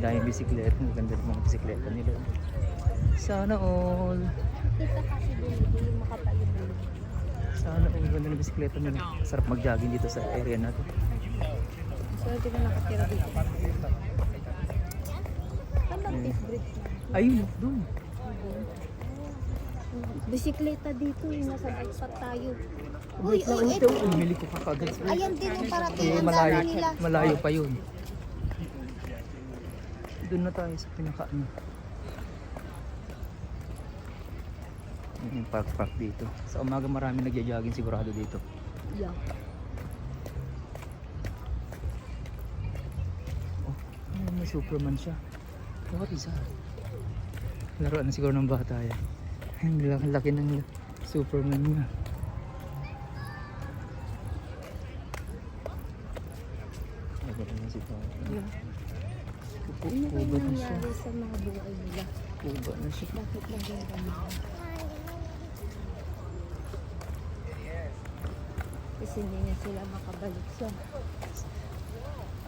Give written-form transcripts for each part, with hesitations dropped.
Ang daming bisikleta. Ang ganda ng mga bisikleta nila. Sana all. Kita kasi dito yung makatayo dito. Sana all. Ang ganda ng bisikleta nila. Sarap mag-jogging dito sa area na to. Swerte na nakatira dito. Anong bridge? Ayun, doon. Bisikleta dito yung nasa dapat tayo. Wait lang, ito. Umili ko kakagad. Ayan din yung parating ang Malayo, dami nila. malayo pa yun. Doon na tayo sa pinaka-ano. Yung park dito. Sa umaga marami nagja-jogging sigurado dito. Yeah. Oh, may Superman siya. What is that? Laruan na siguro ng bata yan. Ang laki ng Superman niya. Lagi naman si Papa. Yeah. Kuba Ano ba na siya. nangyari sa mga buhay nila? Kuba na siya. Bakit naging ganun? Kasi hindi na sila makabalik sa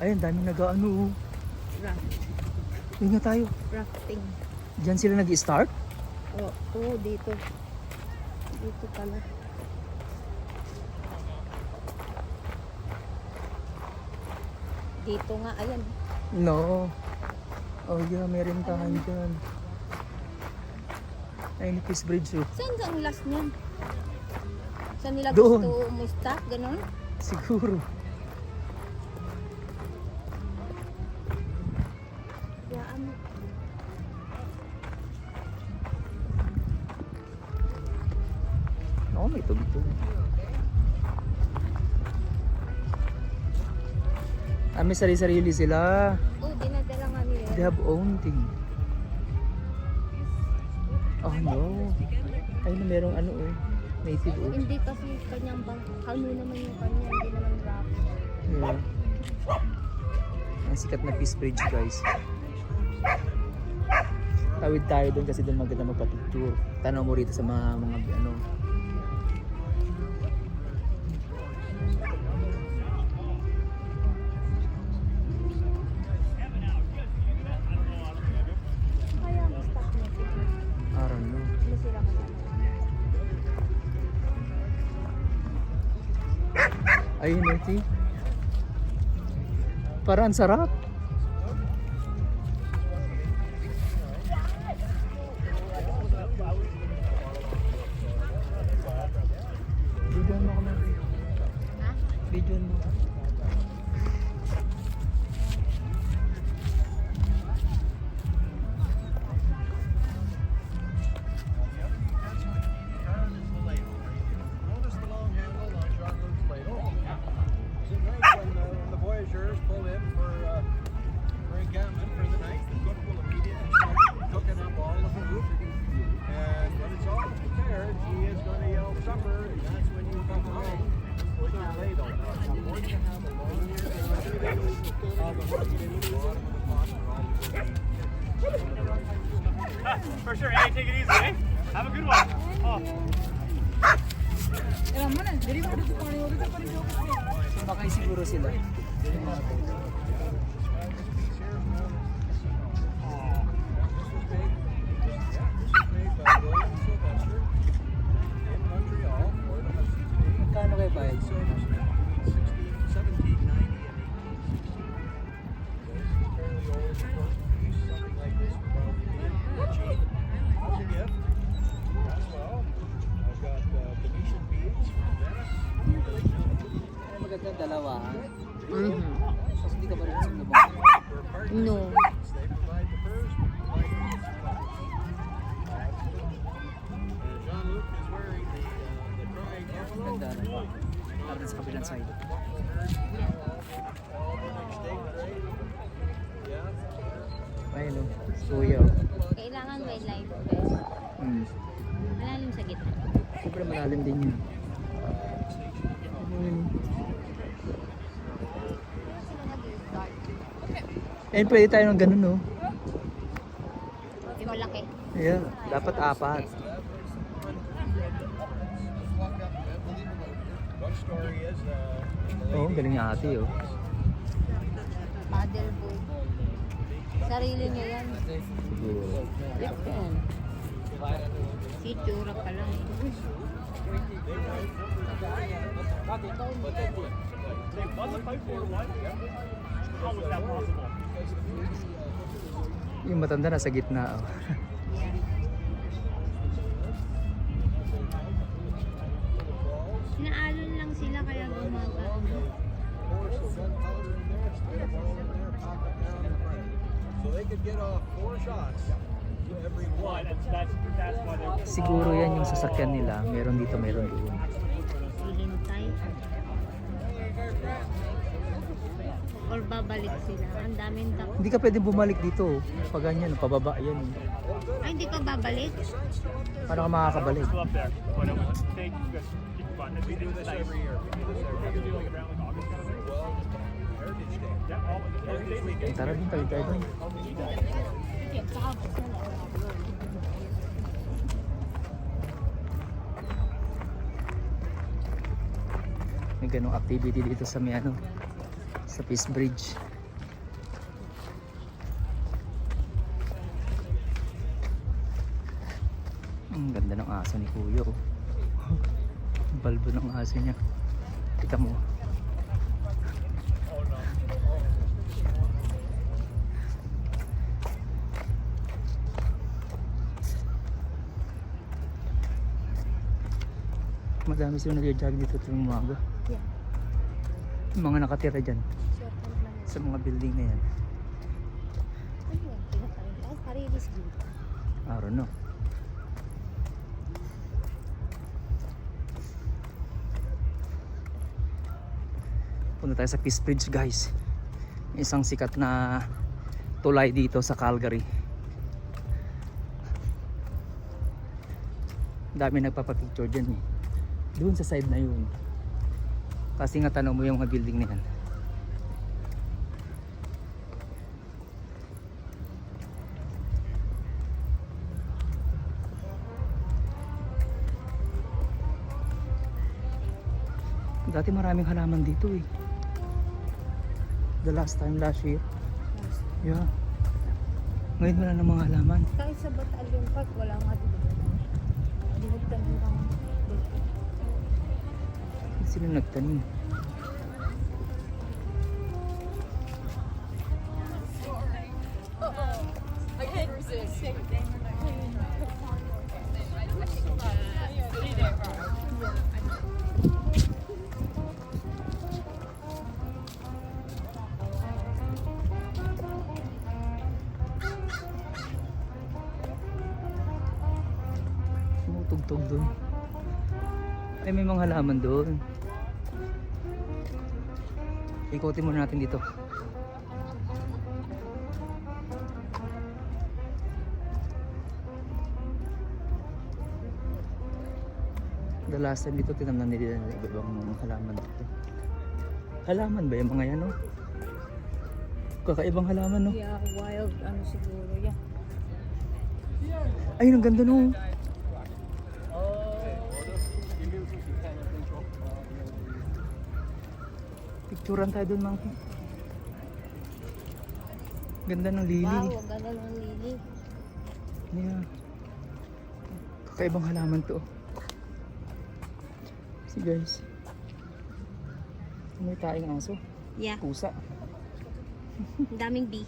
Ayun, daming nag-ano. raft, Yun nga tayo. rafting. Diyan sila nag-start? Oo, dito. Dito pala. Dito nga, ayan. No. Oh yeah, may rentahan dyan. Ay, Nipis Bridge oh. Saan ang last niyan? Saan nila Doon. gusto umustop? Ganon? Siguro. Kaya ano? Oo, may tubig-tubig. Ah, may sarili-sarili sila. Oh, dinadala nga nila. They have own thing. Oh no. Ay, na merong ano oh. Native oh. Hindi kasi kanyang bang, ano naman yung kanya, hindi naman rap. Yeah. Ang sikat na Peace Bridge guys. Tawid tayo doon kasi doon maganda magpa-picture. Tanaw mo rito sa mga ano. Kaya ang stop niya. I don't know. Ano sila kasi? Ayun ito. Parang ang sarap. Bigyan mo kami. Bigyan mo. Notice the long handle on Jean-Luc's ladle. Is it nice when the voyageurs pull in for gammon for the night? The cook will immediately start cooking up all the food. And when it's all prepared, he is going to yell supper, and that's when you come home with your ladle. Now, the more you have a long ladle, the more you get to the bottom of the pot for all the food. For sure. Hey, take it easy, eh? Have a good one. Oh. Sumakay siguro sila. Magkano kayo bayad? Ay, magandang dalawa. Tapos hindi ka ba rin sa labang? No. Ganda na. Tapos sa kabilang side. Ayun o. Suya o. Kailangan may life vest. Malalim sa gitna. Siyempre malalim din yun. Ayun, pwede tayo ng ganun no. Yung malaki. Yeah, dapat apat. Oo, galing yung ate oh. Paddle boat. Sarili niya yan. Siguro. Yan. Si Tsura pa lang eh. They won the fight 4-1. How was that possible? Yung matanda na sa gitna. Oh. Yan. Naalon lang sila kaya gumaga. So they could get off 4 shots to every one. That's why they're Siguro yan yung sasakyan nila. Meron dito, meron doon. Hihintay. Or babalik sila. Ang daming takot. Hindi ka pwede bumalik dito. Pag ganyan, pababa yan. Ay, hindi ka babalik? Paano ka makakabalik? still up there. But it was they just keep fun. We do this every year. We do like around like August kind of thing. Well, Heritage Day. Yeah, all Heritage Weekend. Tara din, tayo tayo doon. May ganong activity dito sa may ano, sa Peace Bridge. Ang ganda ng aso ni Kuya oh. Balbo ng aso niya. Kita mo. Madami sila nag-jog dito tuwing umaga. Yeah. Yung mga nakatira dyan Short lang. sa mga building na yan. Ano yun? Pinakain. Ay, parilis dito. I don't know. Punta tayo sa Peace Bridge guys. Isang sikat na tulay dito sa Calgary. Dami nagpapapicture dyan eh. Doon sa side na yun. Kasi nga tanong mo yung mga building na yan. Dati maraming halaman dito eh. The last year. Yeah. Ngayon wala na mga halaman. Kahit sa Batalyon Park, wala nga dito. Dinagtanim lang. Hindi sila nagtanim. Tumutugtog doon. Ay, may mga halaman doon. Ikutin muna natin dito. The last time dito tinamnan nila ng ibang mga halaman dito. Halaman ba yung mga yan, no? Kakaibang halaman, no? Yeah, wild ano siguro. Yeah. Ay, ang ganda, no? Picturean tayo doon, Monkey. Ganda ng lili. Wow, ang ganda ng lili. Yeah. Kakaibang halaman to. See guys. May taing aso. Yeah, Pusa. ang daming bee.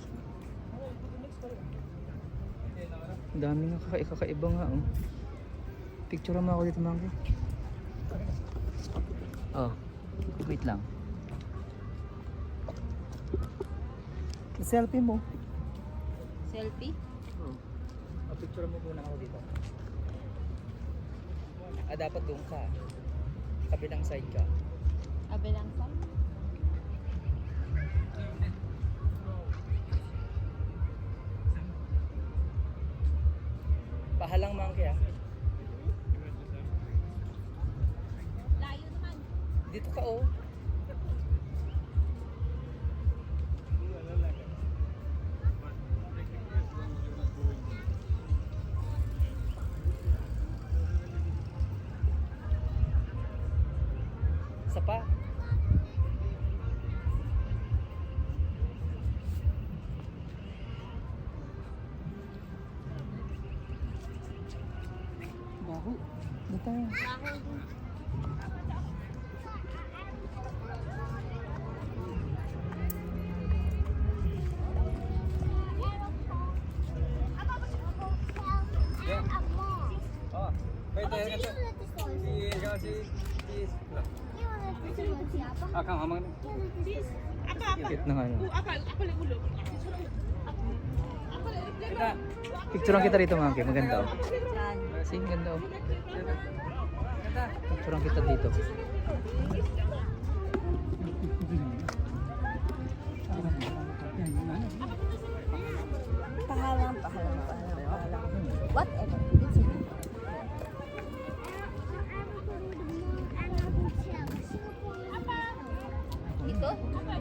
Ang dami nga kakaiba nga oh. Picture mo ako dito, Monkey. Oh. Wait lang. Selfie mo. Selfie? Oh. Picture mo muna ako dito. Dapat doon ka. Kabilang side ka. Kabilang sa? Pahalang, Monkey ah. Layo naman. Dito ka oh. Isa pa. Dito tayo. Oh, wait there. Akang amang. Cute ng ano. Kita. Picturean kita rito mga kay. Maganda oh. Saan? Sige, ganda oh. Kita. Picturean kita dito. Pahalang. Whatever. It's okay. Dito? Come on.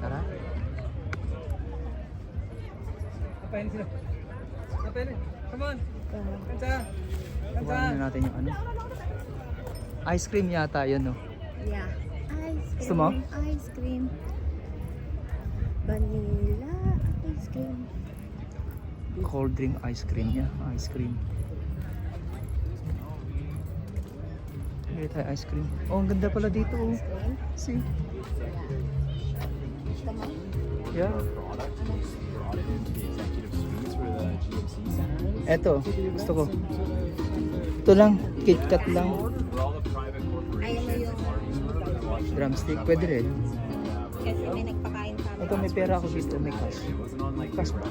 Tara. Kapain sila. Kapain. Come on. Kanta. Kuhanin na natin yung ano. Ice cream yata yun no. Yeah. Ice cream. Gusto mo? Ice cream. Vanilla ice cream. Cold drink ice cream niya. Ice cream. Bili tayo ice cream. Oh, ang ganda pala dito oh. Cream. See? Gusto mo? Yeah. Executive suites for the GMC centers. Eto, gusto ko. Ito lang, KitKat lang. For all the private corporations Ayaw mo and parties who are watching Drumstick, pwede rin. Kasi may nagpakain sa amin. Ito, may pera ako dito, may cash. it wasn't on like Cash ba?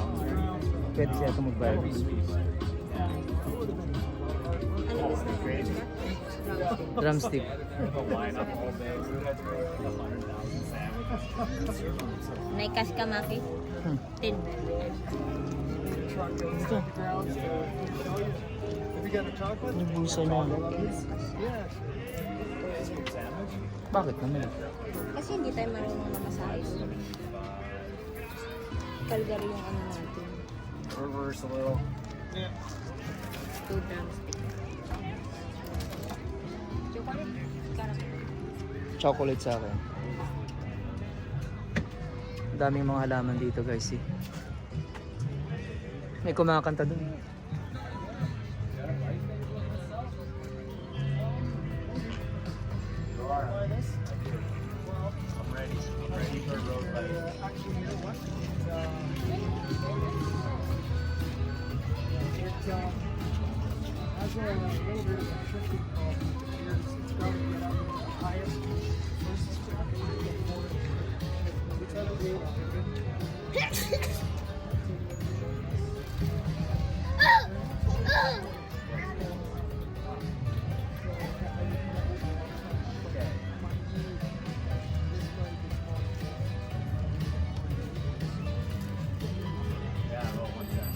Pwede siya ito magbayad. Ano gusto mo? Drumstick. line up all day. We would have to go like 100,000 sandwiches. Nai-cash ka, Maki? 10. Ito, yung busa na. Bakit naman? Kasi hindi tayo marunong na masayos. Kalgari yung ano natin. Reverse a little. 2 drumstick. Chocolate. Chocolate sa akin. Ang daming mga halaman dito guys eh. May kumakanta dun. I'm ready. I'm ready for road life. Yeah, roll one time.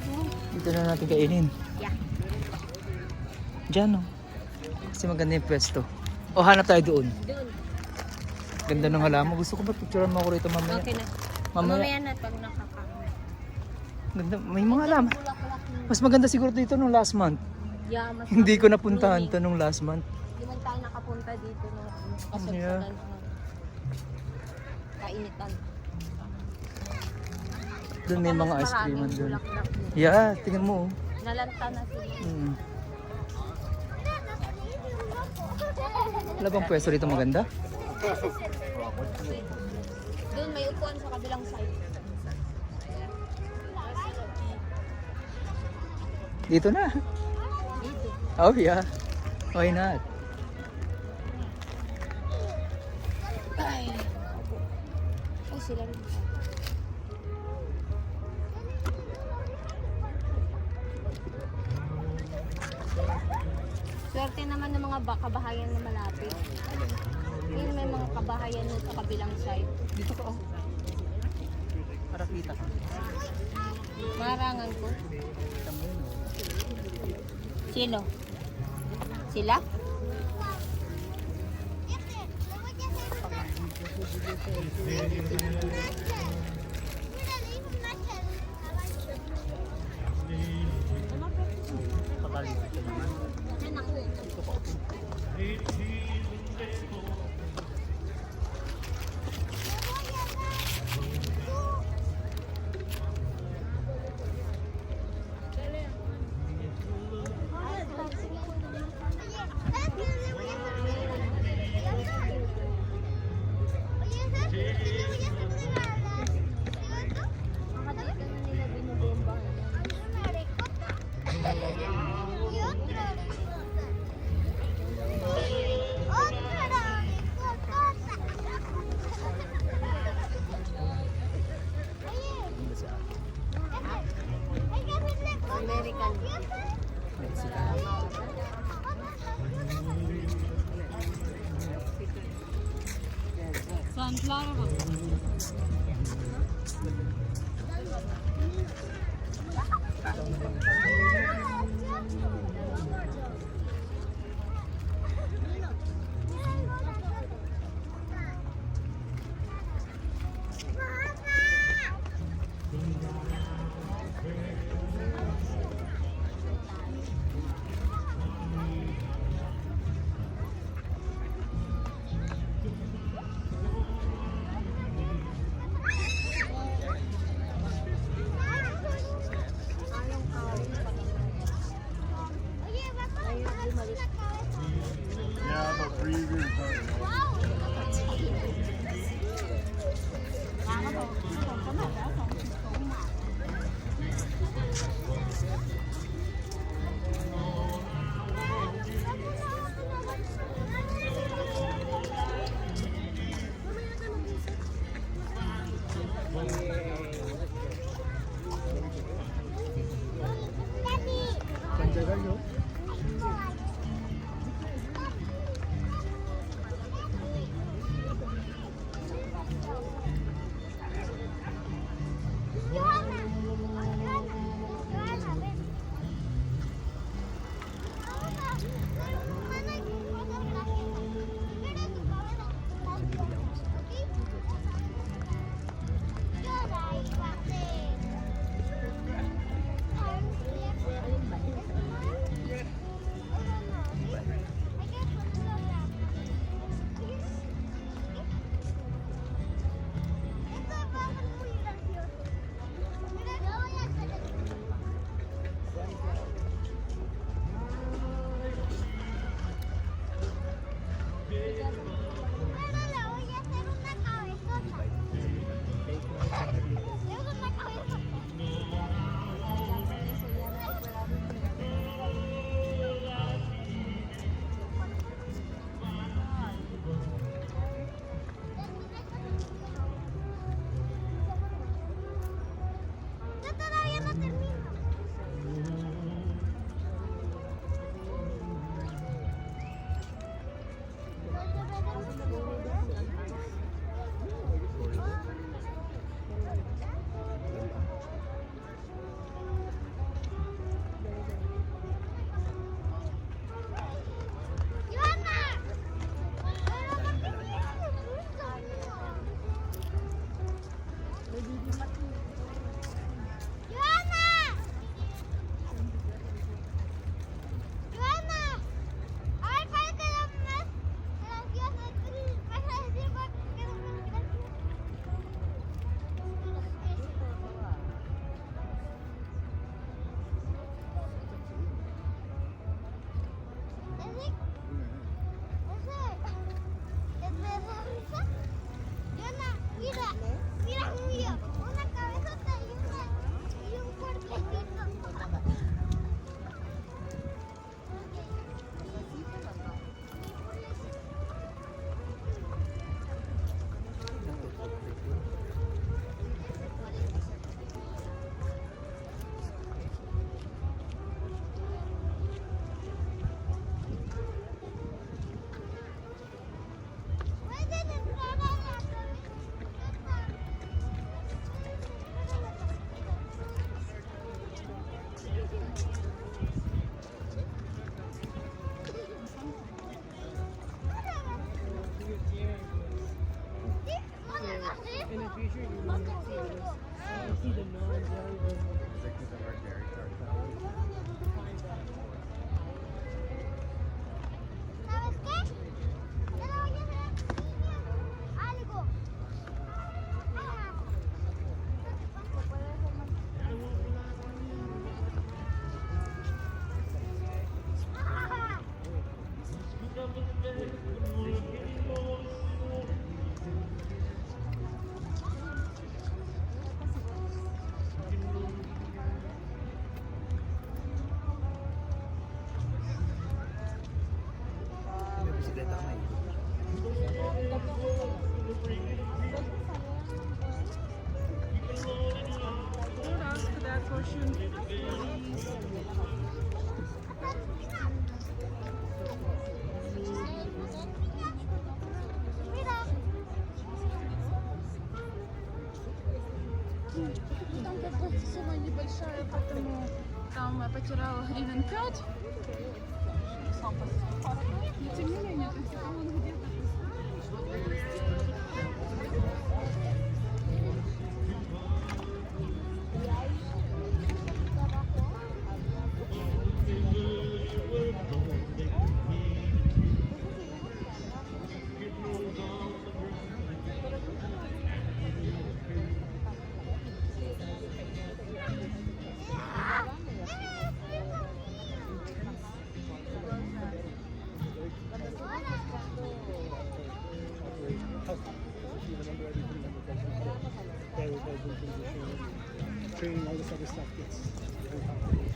Two. Dito na natin kainin. Yeah. Diyan oh. Kasi maganda yung pwesto. O hanap tayo doon. Doon. Ganda ng halaman. Gusto ko ba picturean mo ako rito mamaya? Okay na. Mamaya. Mamaya na pag nakakain. Ganda. May mga halaman. Bulak-bulak na. Mas maganda siguro dito nung last month. Yeah, mas Hindi ko napuntahan blooming. to nung last month. Hindi man tayo nakapunta dito no. Kasi Yeah. kainitan. Doon may Baka mga mas ice cream maraming doon. bulaklak dun. Yeah, tingnan mo oh. Nalanta na sila. Wala bang pwesto rito maganda? Doon may upuan sa kabilang side. Dito na. Dito. Oh yeah. Why not? Ay. Ay, sila rin. Swerte naman ng mga kabahayan na malapit. Yun, may mga kabahayan nun sa kabilang side. Dito ka oh. Para kita ka. Marangan ko. Sino? Sila? American. Sunflower ba? Yeah, about 3 years ago. Panjagal yo. ¿Sabes qué? Ya lo voy a hacer algo. May bisikleta ka na eh. Mira. Там как бы сумма небольшая, поэтому там потеряла гривен 5. Но тем не менее, то есть там он где-то... Training, all this other stuff gets very complicated.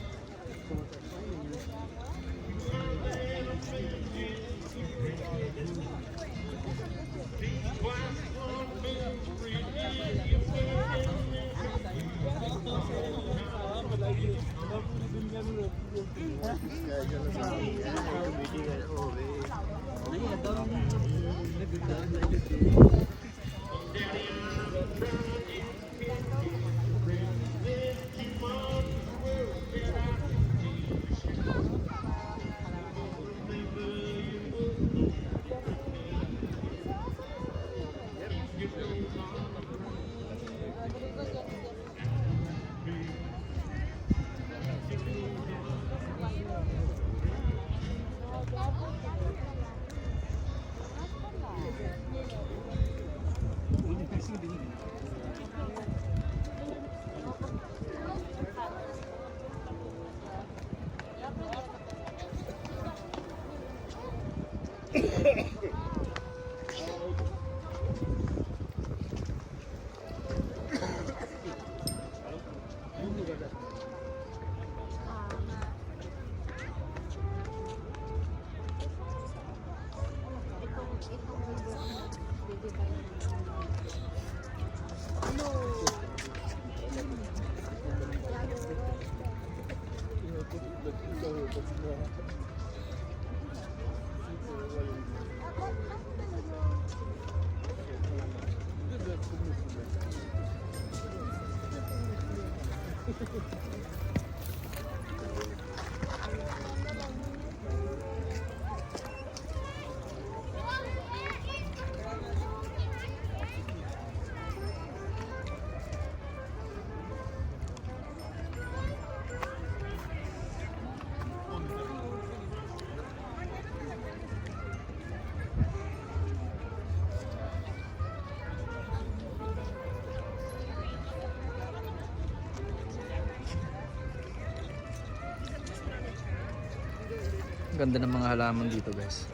Ganda ng mga halaman dito, guys.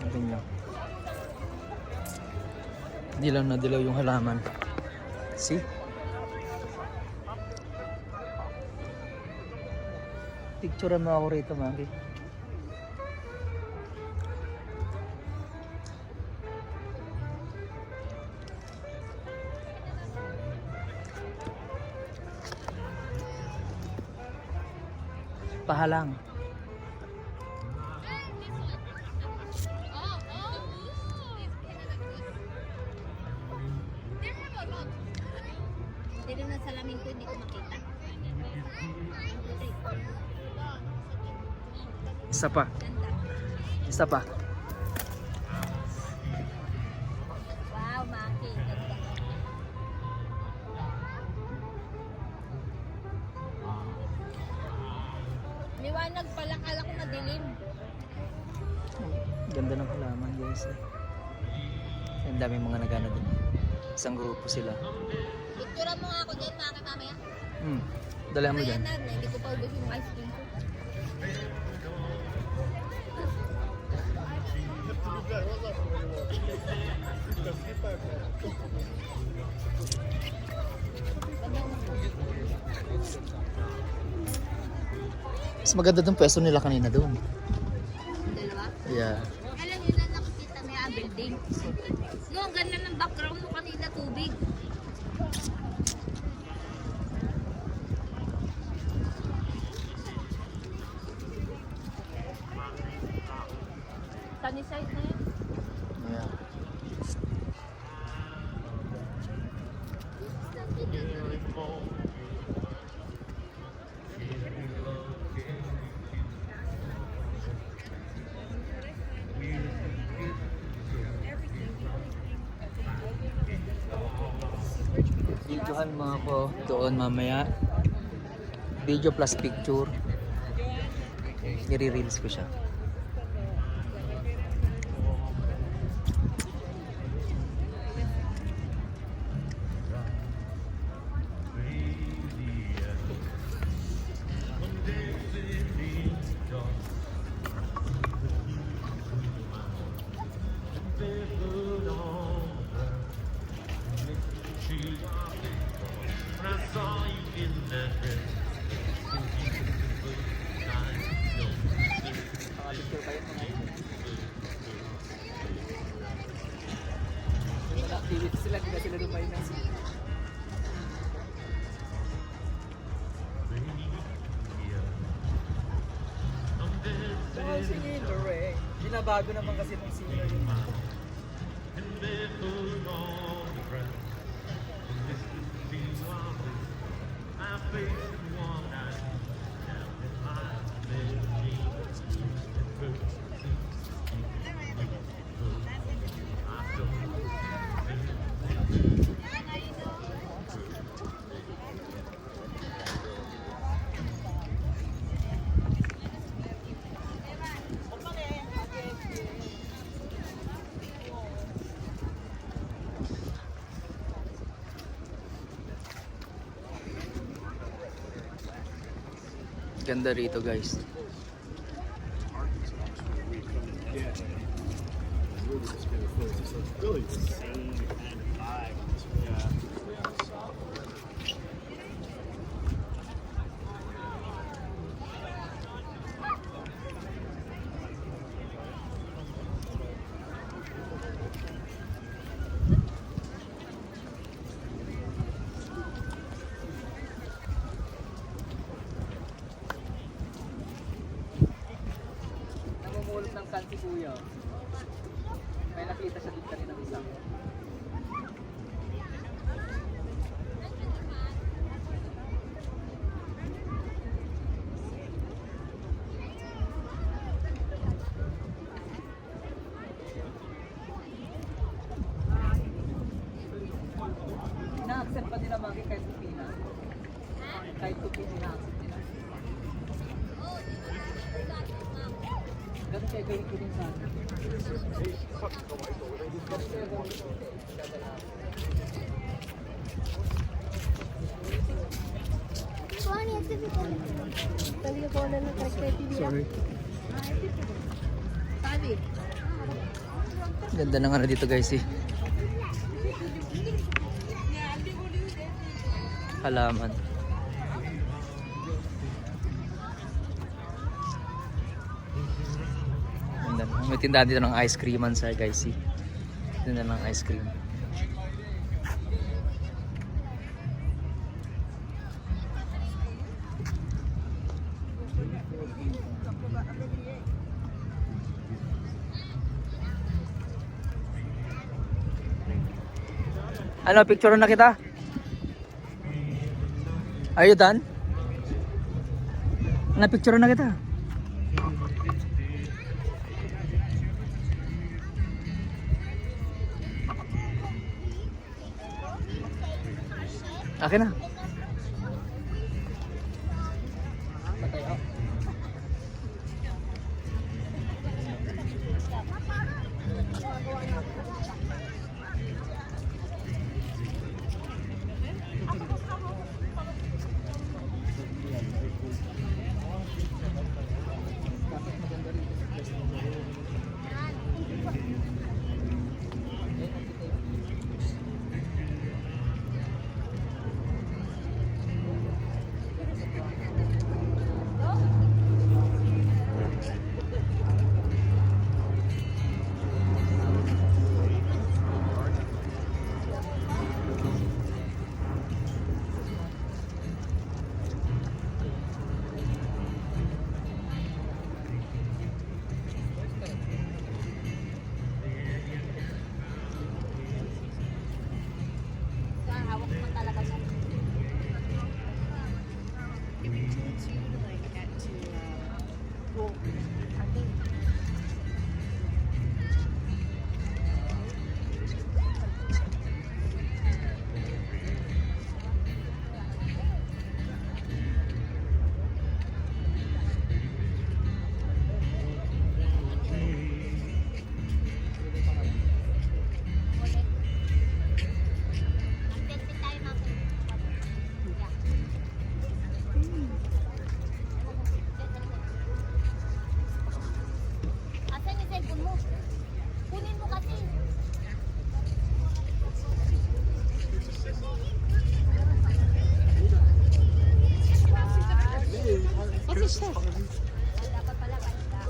Tingnan nyo. Dilaw na dilaw yung halaman. See? Picturean mo ako rito, Maki. Pahalang. Dito na salamin ko, hindi ko makita. Isa pa. Isa pa. Wow! Liwanag pala, kala ko madilim. Ganda ng halaman guys. Ang dami mga nagana din. Isang grupo sila. Picture mo nga ako dyan, makakita mamaya. Dala mo dyan. Ayan na, hindi ko pa ubos yung ice cream ko. Mas maganda doon pwesto nila kanina doon. Dalawa? Yeah. Alam nyo na nakikita mo yung building. No, ang ganda ng background mo kanina, tubig. Sunny side na yun. Yeah. Videohan mo ako doon mamaya. Video plus picture. I-reels ko siya. Sila hindi sila lumay na. Binabago naman kasi ng singer yun. Ganda rito guys. Really the same kind of vibe. Namumulot ng kanti kuya. May nakita siya din kanina ng isang. Ina-accept pa nila magi kahit tupina. Kahit tupina ina-accept nila. Ganun kayo gawin ko din sa akin. Sorry. Ganda ng ano dito guys eh. Halaman. Ganda. May tindahan dito ng ice creaman sa guys eh. Tindahan ng ice cream. Ano, picture na kita? Are you done? Na-picture na kita. Akin na. Selfie tayo, ma'am. Asan yung cellphone mo? Kunin mo kasi. Dapat pala kanta.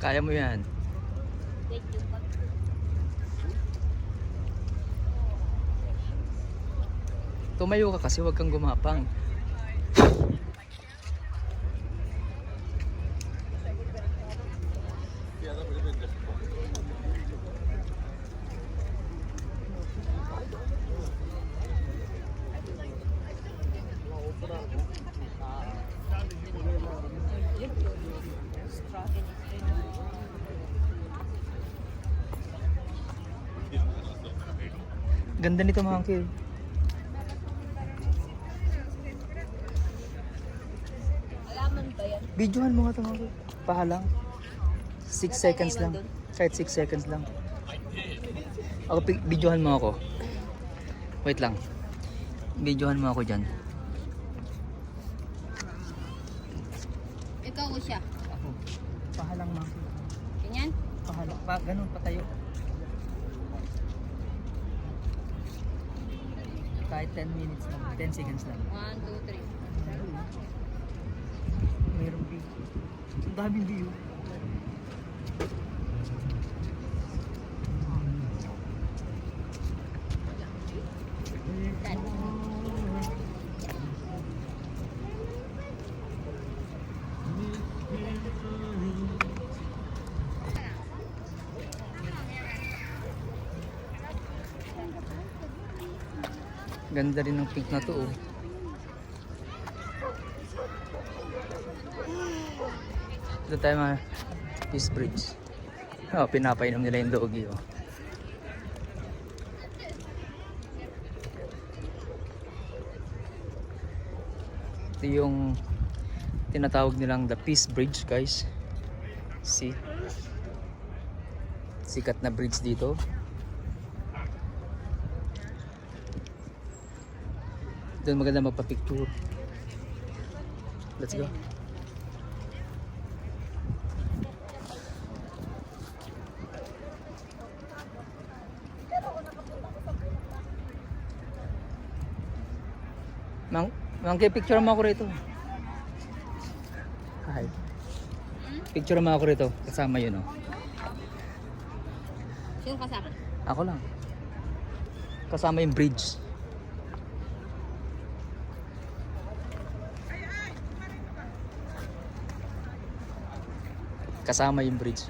Kaya mo yan. Wait, yung bag. Tumayo ka kasi huwag kang gumapang. Ganda nito mga kid. Alaman ba yan? Videohan mo nga ito mga kid. Pahalang. 6 seconds lang. Kahit 6 seconds lang. Ako, videohan mo ako. Wait lang. Videohan mo ako dyan. Ikaw o siya? Ako. Pahalang mga kid. Ganyan? Pahalang. Ganun, patayo. Kahit 10 minutes lang. 10 seconds lang. 1, 2, 3. Mayroong view. Ang daming view. Ganda rin ng pink na to oh. Ito tayo mga Peace Bridge. Oh, pinapainom nila yung doggy oh. Ito yung tinatawag nilang the Peace Bridge guys. See? Sikat na bridge dito. Doon maganda magpa-picture. Let's go. Mangke, picture mo ako rito. Hi. Picture mo ako rito. Kasama yun oh. Sino kasama? Ako lang. Kasama yung bridge. Kasama yung bridge.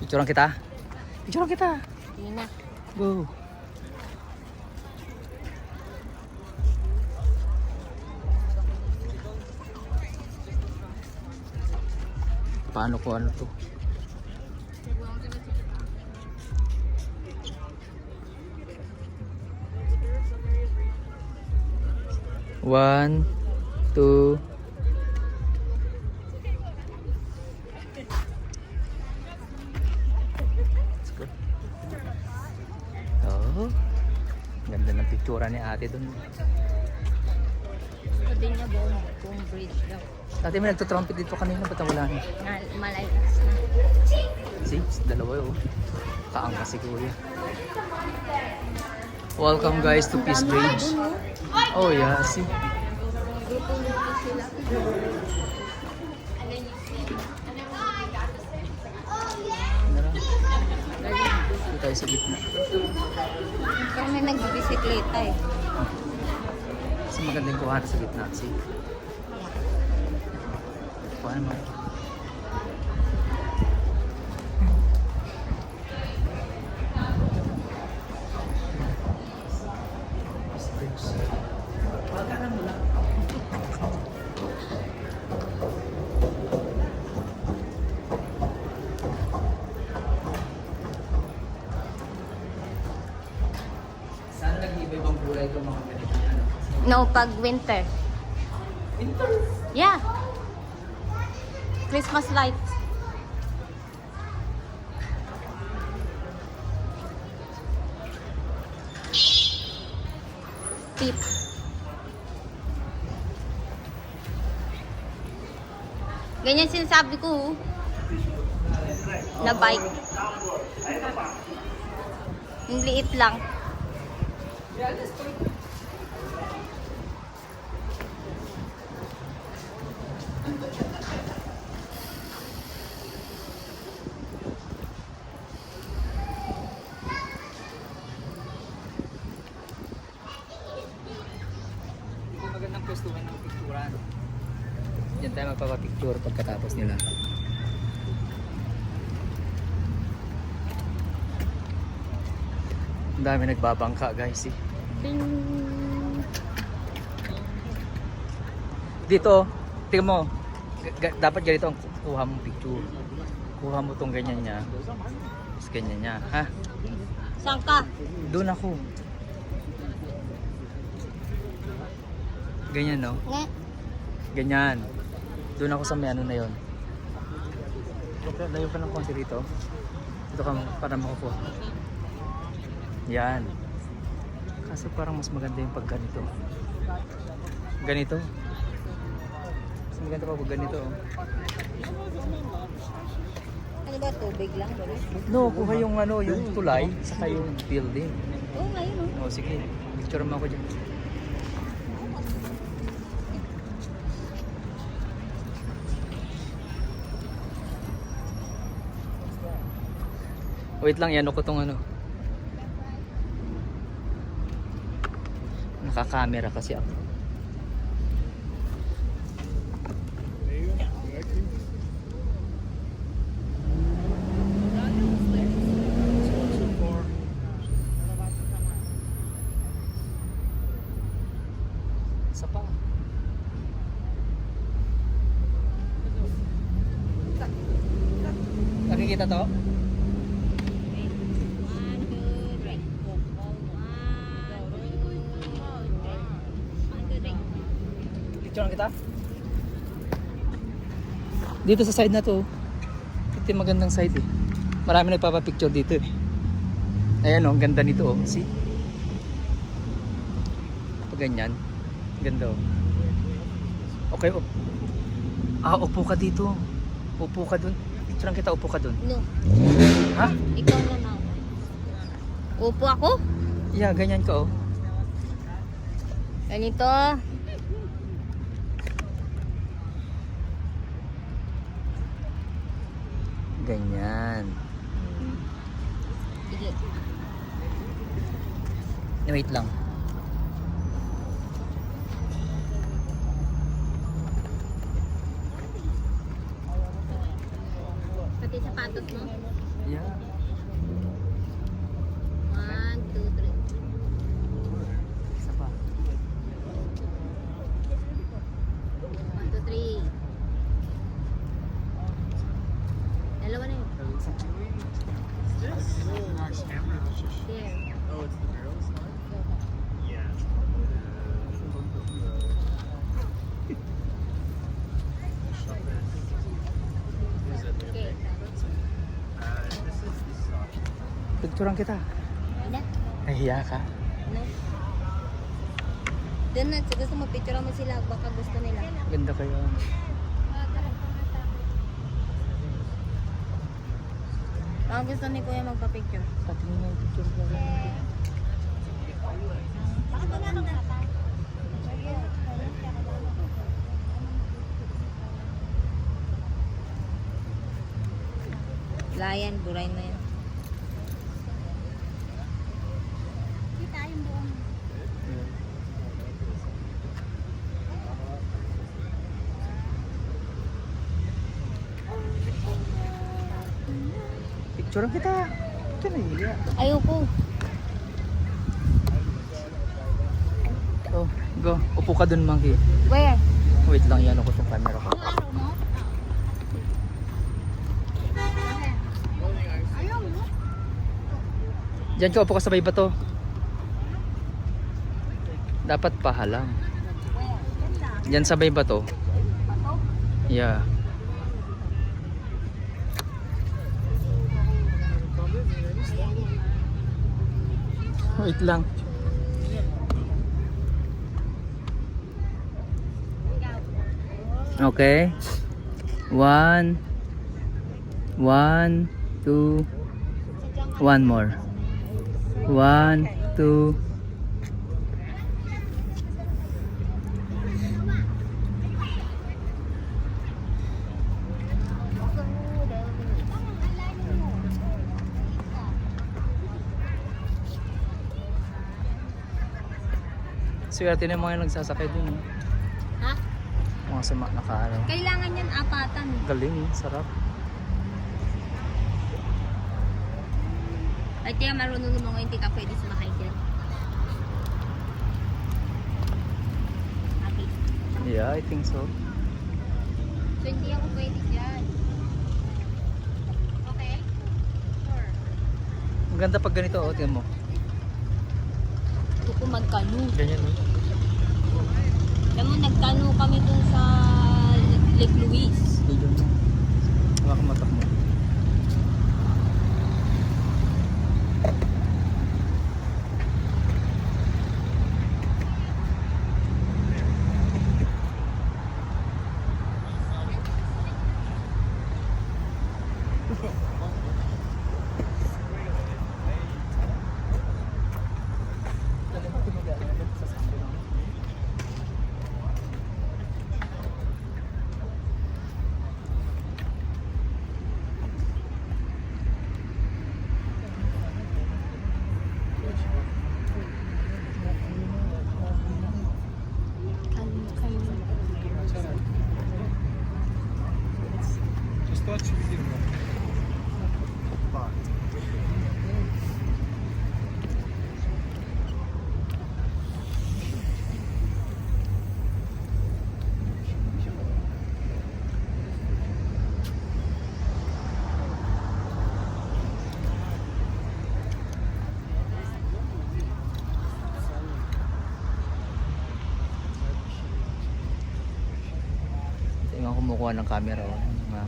Picturean kita. Picturean kita. Yun na. Go. Paano ko ano to? One, two. Let's go. Oh, ganda ng picture ni ate dun. Sabi niya buong bridge daw. Dati may nagtutrumpet dito kanina, ba't wala na? Malayas na. See, dalawa oh. Kaangka si Kuya. Welcome guys to Peace Bridge. Oh yeah, see. Dito tayo sa gitna. Pero may nagbibisikleta eh. Kasi magandang kuhaan sa gitna. See? Kuhaan naman. Sana nag-iba-ibang kulay itong mga ganito. No, pag winter. Winter? Yeah. Christmas lights. Tip. Ganyan sinasabi ko. Na bike. Ang liit lang. Ito magandang pwestuhan ng picturean. Diyan tayo magpapapicture pagkatapos nila. Ang dami nagbabangka guys eh. Dito, tingnan mo. Dapat ganito ang kuha mong picture. Kuha mo tong ganyan niya. Tapos ganyan niya. Ha? Saan ka? Doon ako. Ganyan no? Nga. Ganyan. Doon ako sa may ano na yon. Okay, layo ka ng konti rito. Dito ka para makukuha. Yan. Kaso parang mas maganda yung pag ganito. Ganito. Mas maganda pa pag ganito. Oh. Ano ba? Tubig lang? No, kuha yung ano, yung tulay, saka yung building. Oo, ngayon O sige, picture mo ako dyan. Wait lang, yan ako tong ano. Naka-camera kasi ako. Isa pa. Nakikita to? Picture kita? Dito sa side na to. Ito yung magandang side eh. Marami nagpapapicture dito eh. Ayan oh, ang ganda nito oh. See? Pag ganyan. Ganda oh. Okay oh. Upo ka dito. Upo ka dun. Picture kita, upo ka dun. No. Ha? Ikaw naman. Upo ako? Yeah, ganyan ka oh. Ganito. Ganyan. Sige. Wait lang. Pati sapatos mo. Yeah. 1, 2, 3. Isa pa. 1, 2, 3. Dalawa na yun. There. Oh, it's the girls' one? Yeah. Okay. This is soft. Picturean kita. Hindi. Nahiya ka? No. Then, gusto mo, picture mo sila, baka gusto nila. Ganda kaya. Baka gusto ni Kuya magpa-picture. Patingin na yung picture ko. Layan, buray na yan. Kita yung buong. Picture kita. Ito na iya. Ayoko. Oh, go. Upo ka dun, Monkey. Where? Wait lang, yan ako tong camera ko. Yung araw mo? Ayaw mo? Diyan ka, upo ka sa may bato. Dapat pahalang. Diyan sa may bato. Yeah. Wait lang. Okay. 1 1 2 1 more. 1 2 Swerte na yung mga nagsasakay dun. Ha? Mga sama nakaano. Kailangan yan apatan. Galing, sarap. Ay, tiya, marunong mo hindi ka pwede sumakay dyan. Happy. Yeah, I think so. So, hindi ako pwede dyan. Okay? Sure. Ang ganda pag ganito, oh, tingnan mo. Ito ko magkano. Ganyan, oh. Alam mo, nagkano kami dun sa Lake Louise. Video mo. Wala kang matak mo. Just thought you did one. Tingnan kumukuha ng camera. Oh.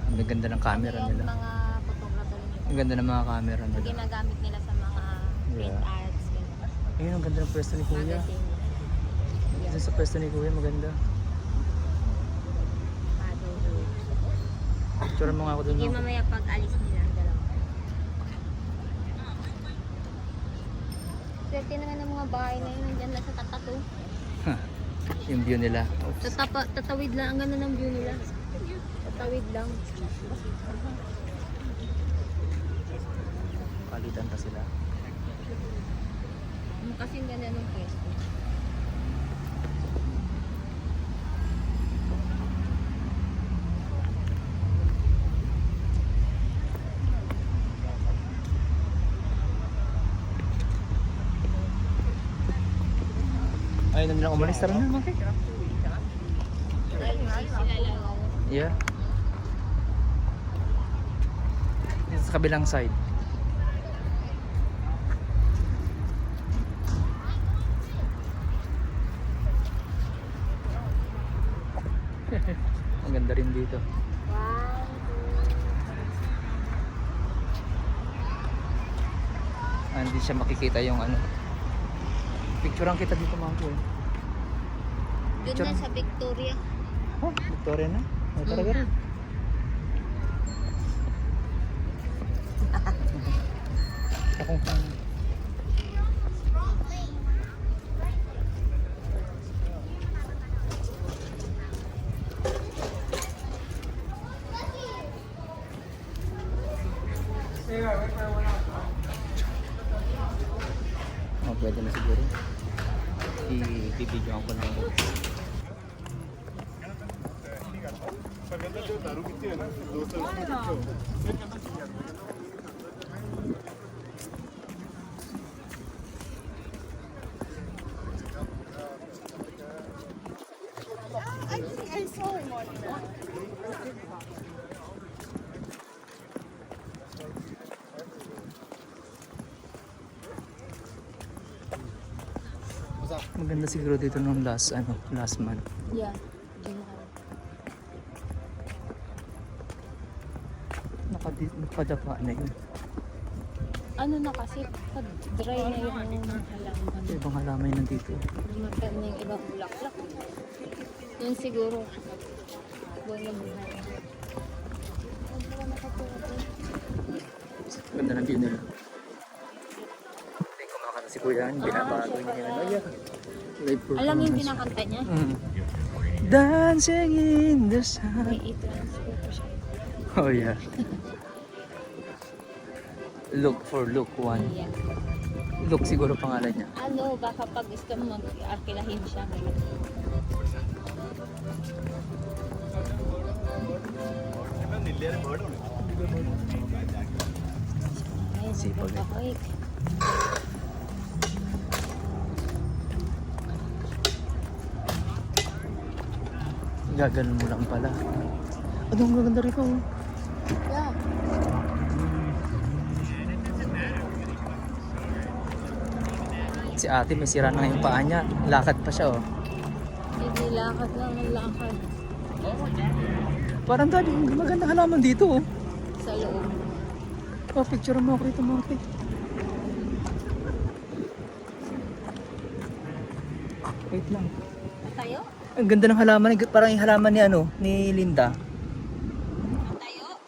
Ang ganda ng camera Yung nila. mga photographer nila. Ang ganda ng mga camera Yung nila. ginagamit nila sa mga print Yeah. ads. ganun. Ayun, ang ganda ng pwesto ni Kuya. Magazine. Dito sa pwesto ni Kuya, maganda. Picture mo nga ako dun. Sige, Ako. mamaya pag alis nila ang dalawa. Swerte naman ng mga bahay na yun. Nandyan lang sa tatato. Yung view nila. Tatawid lang. Ang ganda ng view nila. Tatawid lang. Palitan pa sila. Kasi ang ganda ng pwesto. Ayun na nilang umalis. Tara na, Monkey. Yeah. Dito sa kabilang side. Ang ganda rin dito. Hindi siya makikita yung ano. Picturean kita dito, Monkey. Doon na sa Victoria. Oh, Victoria na. May talaga rin. Akong oh, pwede na siguro. I-video ko lang. Maganda siguro dito nung last month. Yeah. July. Nakadapa na yun. Ano na kasi, pag-dry na yung halaman. Ibang halaman yun nandito. Lumakan na yung ibang bulaklak. Doon siguro, buwan na buhay. Ang pala nakatulog doon. Ganda ng view nila. Kumakanta si Kuya, binabago niya yan. Oh, yeah. Live performance. Alam mo yung kinakanta niya? Dancing in the sun. May i-transfer ko siya. Oh yeah. Look for Look 1. Yeah. Look siguro pangalan niya. Ano, baka pag gusto mo mag-arkilahin siya. Ay, Sipag eh. ako eh. Gaganon mo lang pala. Ano ang maganda rito? Oh. Yeah. Si ate may sira na yung paa niya. Lakad pa siya oh. Hindi lakad lang ng lakad. Parang dali, maganda halaman dito oh. Sa loob. Oh, picture mo ako rito mga ate. Wait lang. Tayo? Ang ganda ng halaman, parang yung halaman ni ni Linda. Tayo?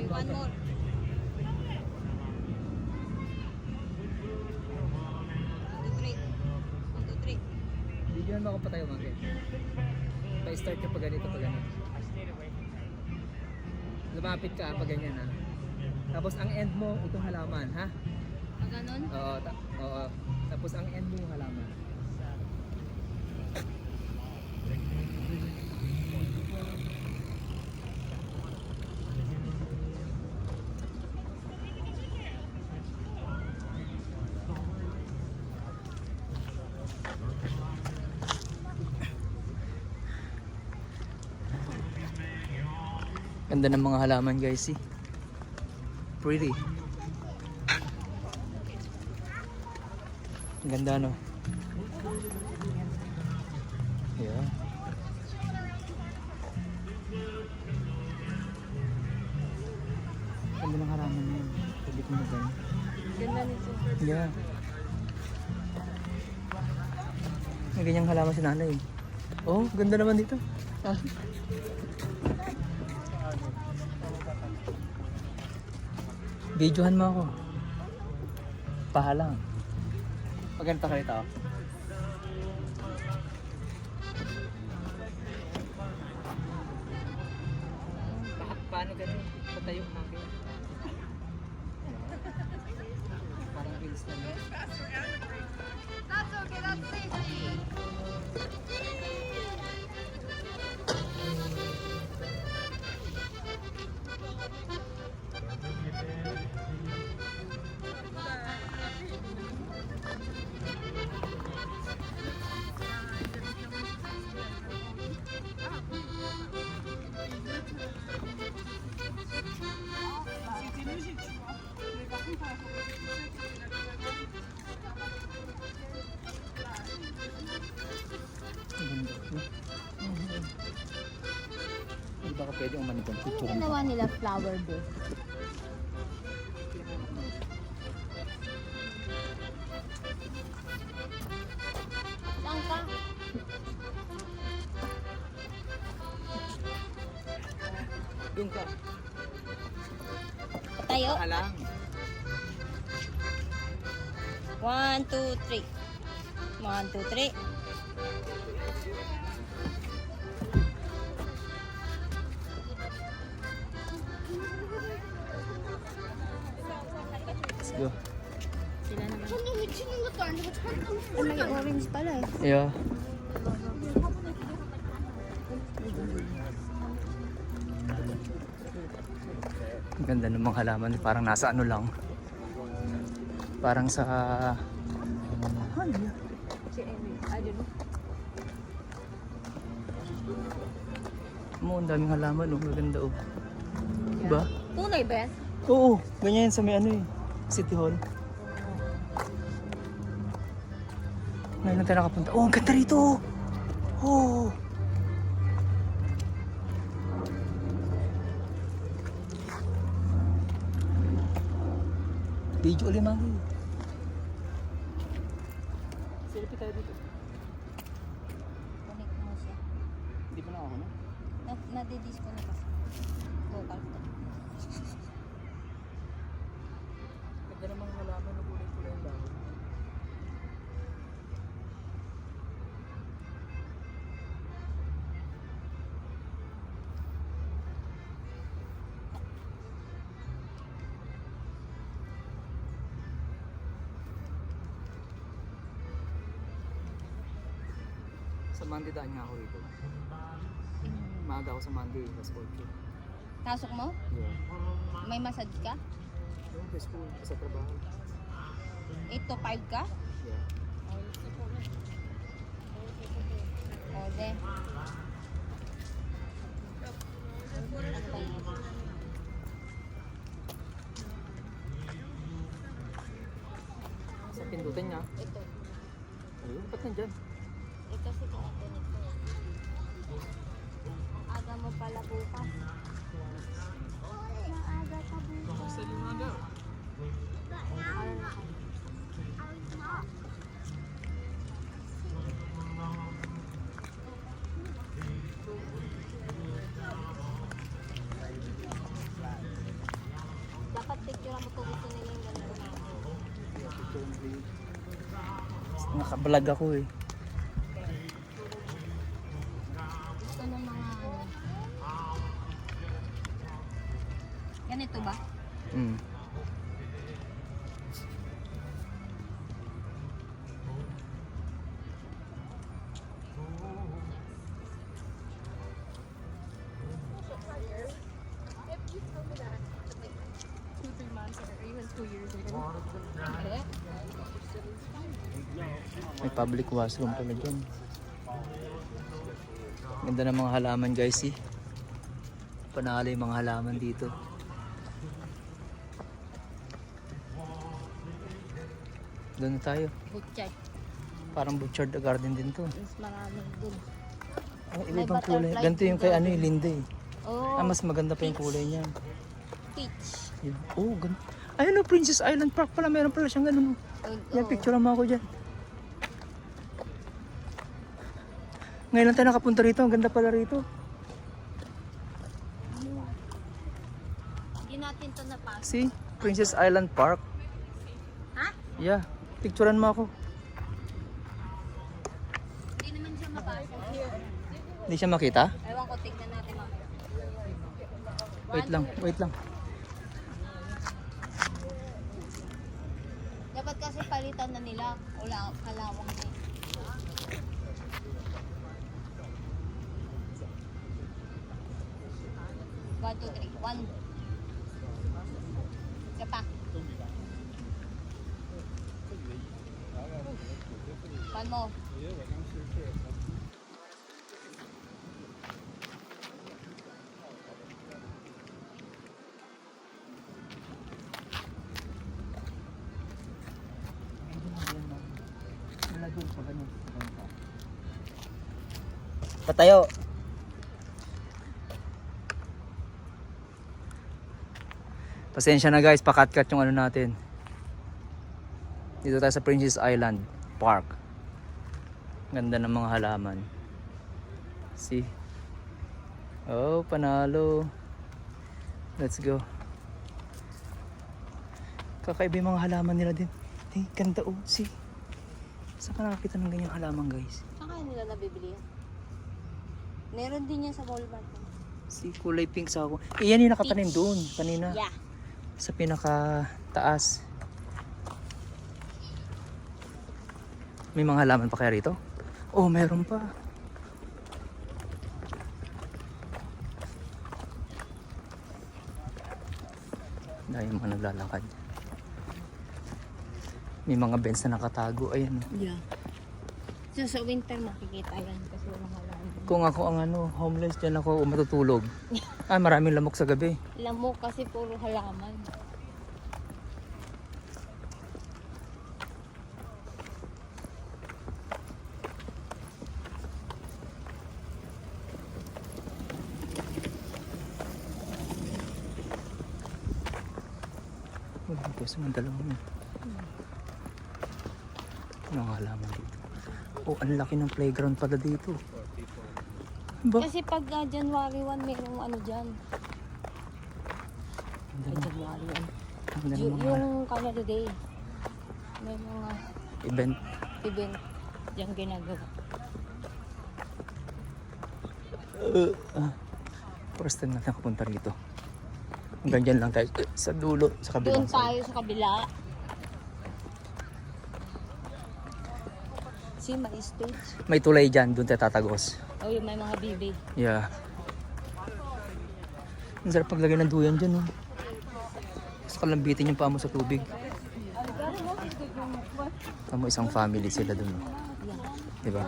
One more. Bigyan mo ako pa tayo mga pa-start ka pa ganito pa ganun. Lumapit ka pa ganyan ha. Tapos ang end mo itong halaman ha. Ganon? Oo, oo. Tapos ang end mo yung halaman. Ganda ng mga halaman guys, see? Pretty. Ang ganda no? Yeah. Ganda ng halaman na yun. Pwede ko maganda. Ganda nito. Yeah. May ganyang halaman si nanay. Oh, ganda naman dito. Ah. Videohan mo ako. Pahalang. Maganda ka rito. Paano ganun? Patayo ka natin. Parang reels na yun. That's okay, that's safety. Music. Ang ganda, no? Hindi ba ka pwede umanit ang Ano picture ginawa nila flower bed? Saan ka? Doon ka. Tayo? Alang. 1, 2, 3. 1, 2, 3. Let's go. Sila naman. 근데 왜 치는 것도 아니고 Ay, may orange pala eh. Yeah. Ang ganda ng mga halaman, parang nasa ano lang. Parang sa ang daming halaman, oh. Maganda, oh. Diba? Tunay ba yan? Oo, ganyan yan sa may ano eh. City Hall. Ngayon lang tayo nakapunta. Oh, ang ganda rito! Oh! Video ulit mga kayo. Selfie tayo dito. Connect mo siya. Hindi pa na ako, no? Nadi-disconnect kasi. Vocal to. Ganda namang halaman na kulay-kulay yung dahon. Sa Monday daan niya ako rito. Maaga ako sa Monday, sa school. Pasok mo? Yeah. May massage ka? Yung sa school, sa trabaho. 8 to 5 ka? Yeah. O, de. Ano ba yun? Sa pindutan niya. Ito. Ayun, ba't nandyan? Ito si connect ko. Aga mo pala bukas. Maaga ka bukas. Ano na? Dapat picture mo ito gusto nila yung ganda namin. Nakablog ako eh. Gusto ng mga ano. Ganito ba? Mm. May public washroom pala dyan. Ganda ng mga halaman guys eh. Panalo yung mga halaman dito. Doon na tayo. Butchay. Parang Butchard Garden din to. Mas maraming dun. Oh, May iba-ibang kulay. butterfly Ganito yung kay ano yung Linda eh. Oh, Mas maganda pa yung kulay niya. peach. Oh, ganun. Ayun o, Princess Island Park pala. Meron pala siyang ganun. Yan, picture mo ako dyan. Ngayon lang tayo nakapunta rito. Ang ganda pala rito. Hindi natin to napasok. See? Princess Island Park. Ha? Yeah. Picturean mo ako. Hindi naman siya mapasok. Hindi siya makita? Ewan ko, tignan natin mamaya. Wait lang, wait lang. Dapat kasi palitan na nila. Wala kalawang na eh. One, two, three. One. Isa pa. One more. Patayo. Pasensya na guys, pakat-cut yung ano natin. Dito tayo sa Princess Island Park. Ganda ng mga halaman. See? Oh, panalo. Let's go. Kakaiba yung mga halaman nila din. Hey, ganda oh. See? Saan ka nakakita ng ganyang halaman guys? Saan kaya nila nabibili yan? Meron din yan sa Walmart. See, kulay pink sa ako. Iyan yung nakatanim doon kanina. Yeah. Sa pinaka taas. May mga halaman pa kaya rito? Oh, meron pa. Dahil mga naglalakad. May mga bench na nakatago. Ayan. Yeah. So, sa winter makikita yan kasi walang halaman. Kung ako ang homeless, dyan ako matutulog. Ah, maraming lamok sa gabi. Lamok kasi puro halaman. Wala ko sa mga dalawang yun. Ano ang halaman dito? Oh, ang laki ng playground pala dito. Ba? Kasi pag January 1, merong ano dyan. Ang Ay, dalawa- January 1. ang dalawa mga Yung Canada Day. May mga event. event dyan ginagawa. First time natin kapunta rito. Hanggang dyan lang tayo sa dulo, sa kabilang Doon tayo sa kabila. See, may stage. May tulay dyan, doon tayo tatagos. O yung may mga bibi. Yeah. Ang sarap paglagay ng duyan dyan, oh. Tapos kalambitin yung paa mo sa tubig. Tama, isang family sila doon, oh. Diba?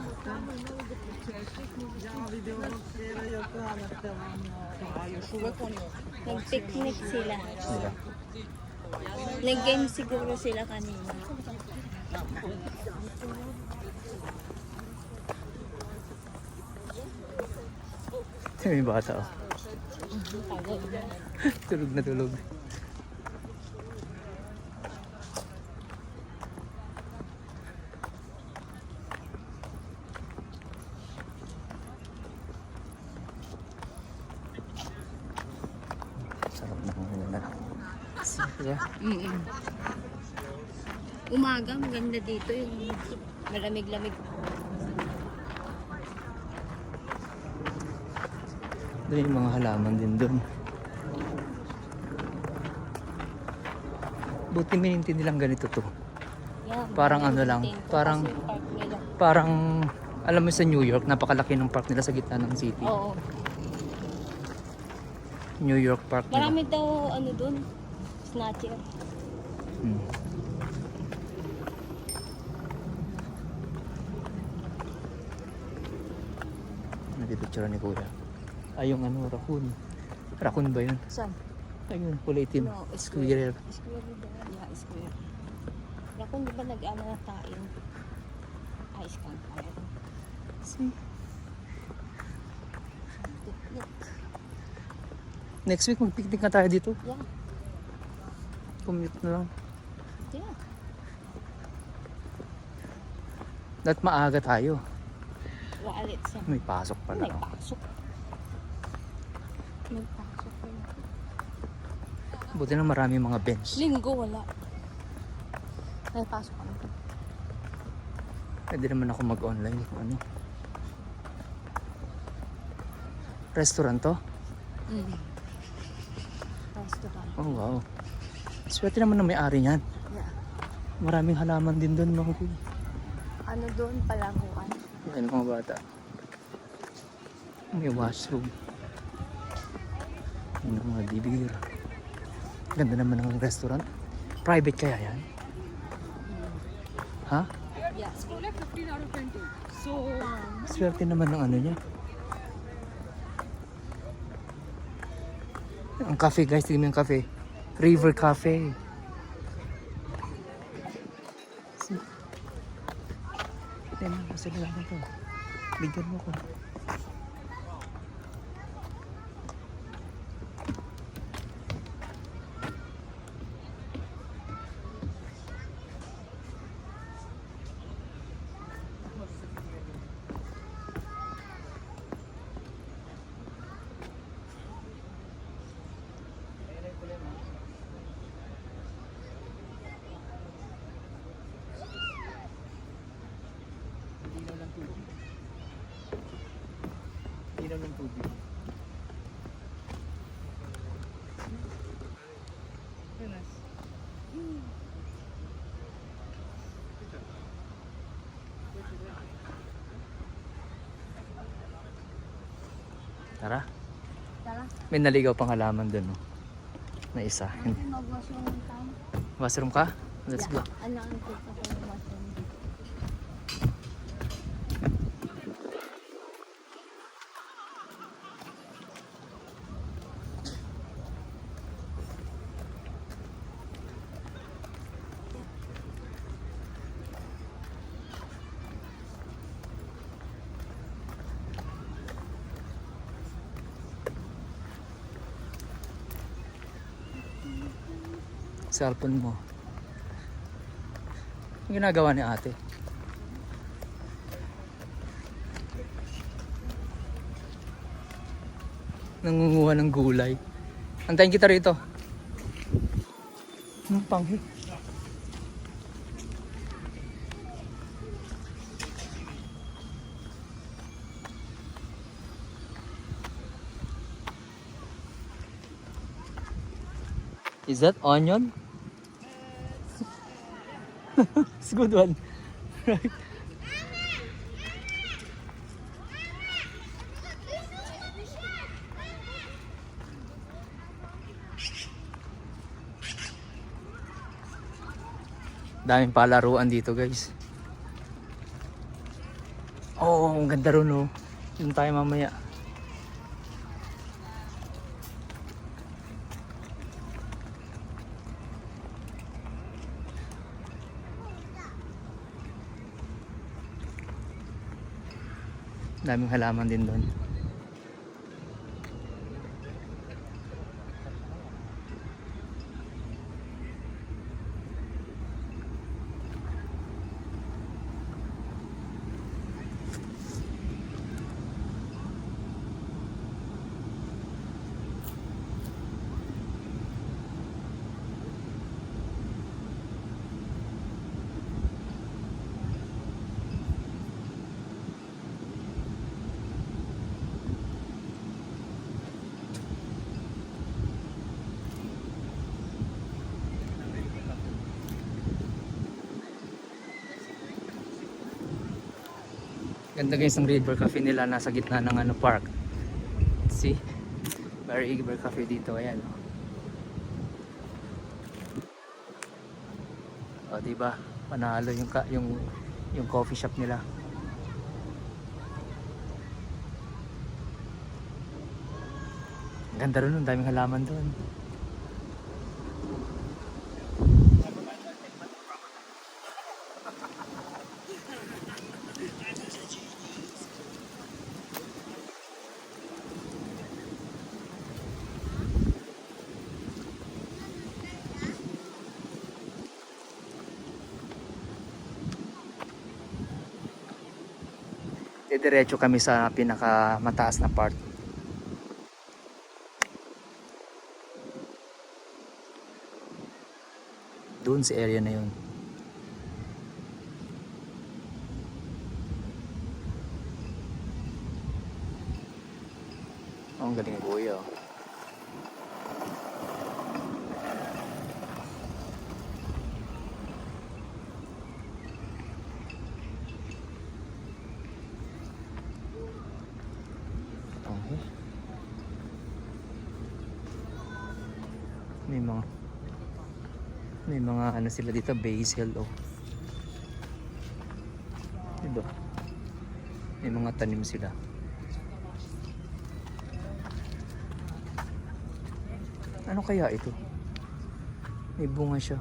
Nag-picnic sila. Diba? Nag-game siguro sila kanina. May bata, oh. Tulog na tulog. Sarap na kung ano na. Yeah. Umaga, maganda dito yung malamig-lamig. Doon yung mga halaman din doon. Buti minintindi nilang ganito to. Yeah, Parang ano lang, maintain ko parang- kasi yung park nila. Parang, alam mo sa New York, napakalaki ng park nila sa gitna ng city. Oo. New York Park. Diba? Marami daw ano dun, snatcher. Hmm. Nagpipicture ni Kuya. Ay, yung ano, raccoon. Raccoon ba yun? Saan? Ayun, kulay itim. No, Squirrel. Square daw. Yeah, square. Nakon di ba nag-ano na tayo? Ice can tayo. See? Picnic. Next week, mag-picnic na tayo dito. Yeah. Commute na lang. Yeah. Dapat maaga tayo. Waalit siya. May pasok pala. May Oh. pasok. May pasok. Buti na marami mga bench. Linggo wala. May pasok kami. Pwede naman ako mag-online. Ano? Restaurant to? Restaurant. Oh, wow. Swerte naman na may-ari niyan. Yeah. Maraming halaman din doon, mga kuya. Ano doon palaguan? Yan mga bata. May washroom. Yan ang mga bibir. Ganda naman ng restaurant. Private kaya yan? Ha? Yeah. Swerte naman ng ano niya. Ang cafe guys, tingnan mo yung cafe. River Cafe. natin. Kasi natin to. Bigyan mo ko. Ilaw ng tubig. Tara. Tara. May naligaw pang halaman dun, no? Na isa. Mag-washroom ng town. Washroom ka? Let's go. Alam ko pa kung washroom. Cellphone mo. Ang ginagawa ni ate. Nangunguha ng gulay. Antayin kita rito. Anong panghi? Is that onion? It's a good one. Right. Daming palaruan dito, guys. Oh, ang ganda ron, oh. Doon tayo mamaya. Daming halaman din doon. Ganda guys ng River Cafe nila, nasa gitna ng ano, park. See? River Cafe dito, ayan. O, diba? Panalo yung coffee shop nila. Ganda rin, ang daming halaman doon. Diretso kami sa pinakamataas na part. Doon sa area na yun. Oh, ang galing kuya. May mga ano sila dito, basil, oh. Diba? May mga tanim sila. Ano kaya ito? May bunga siya.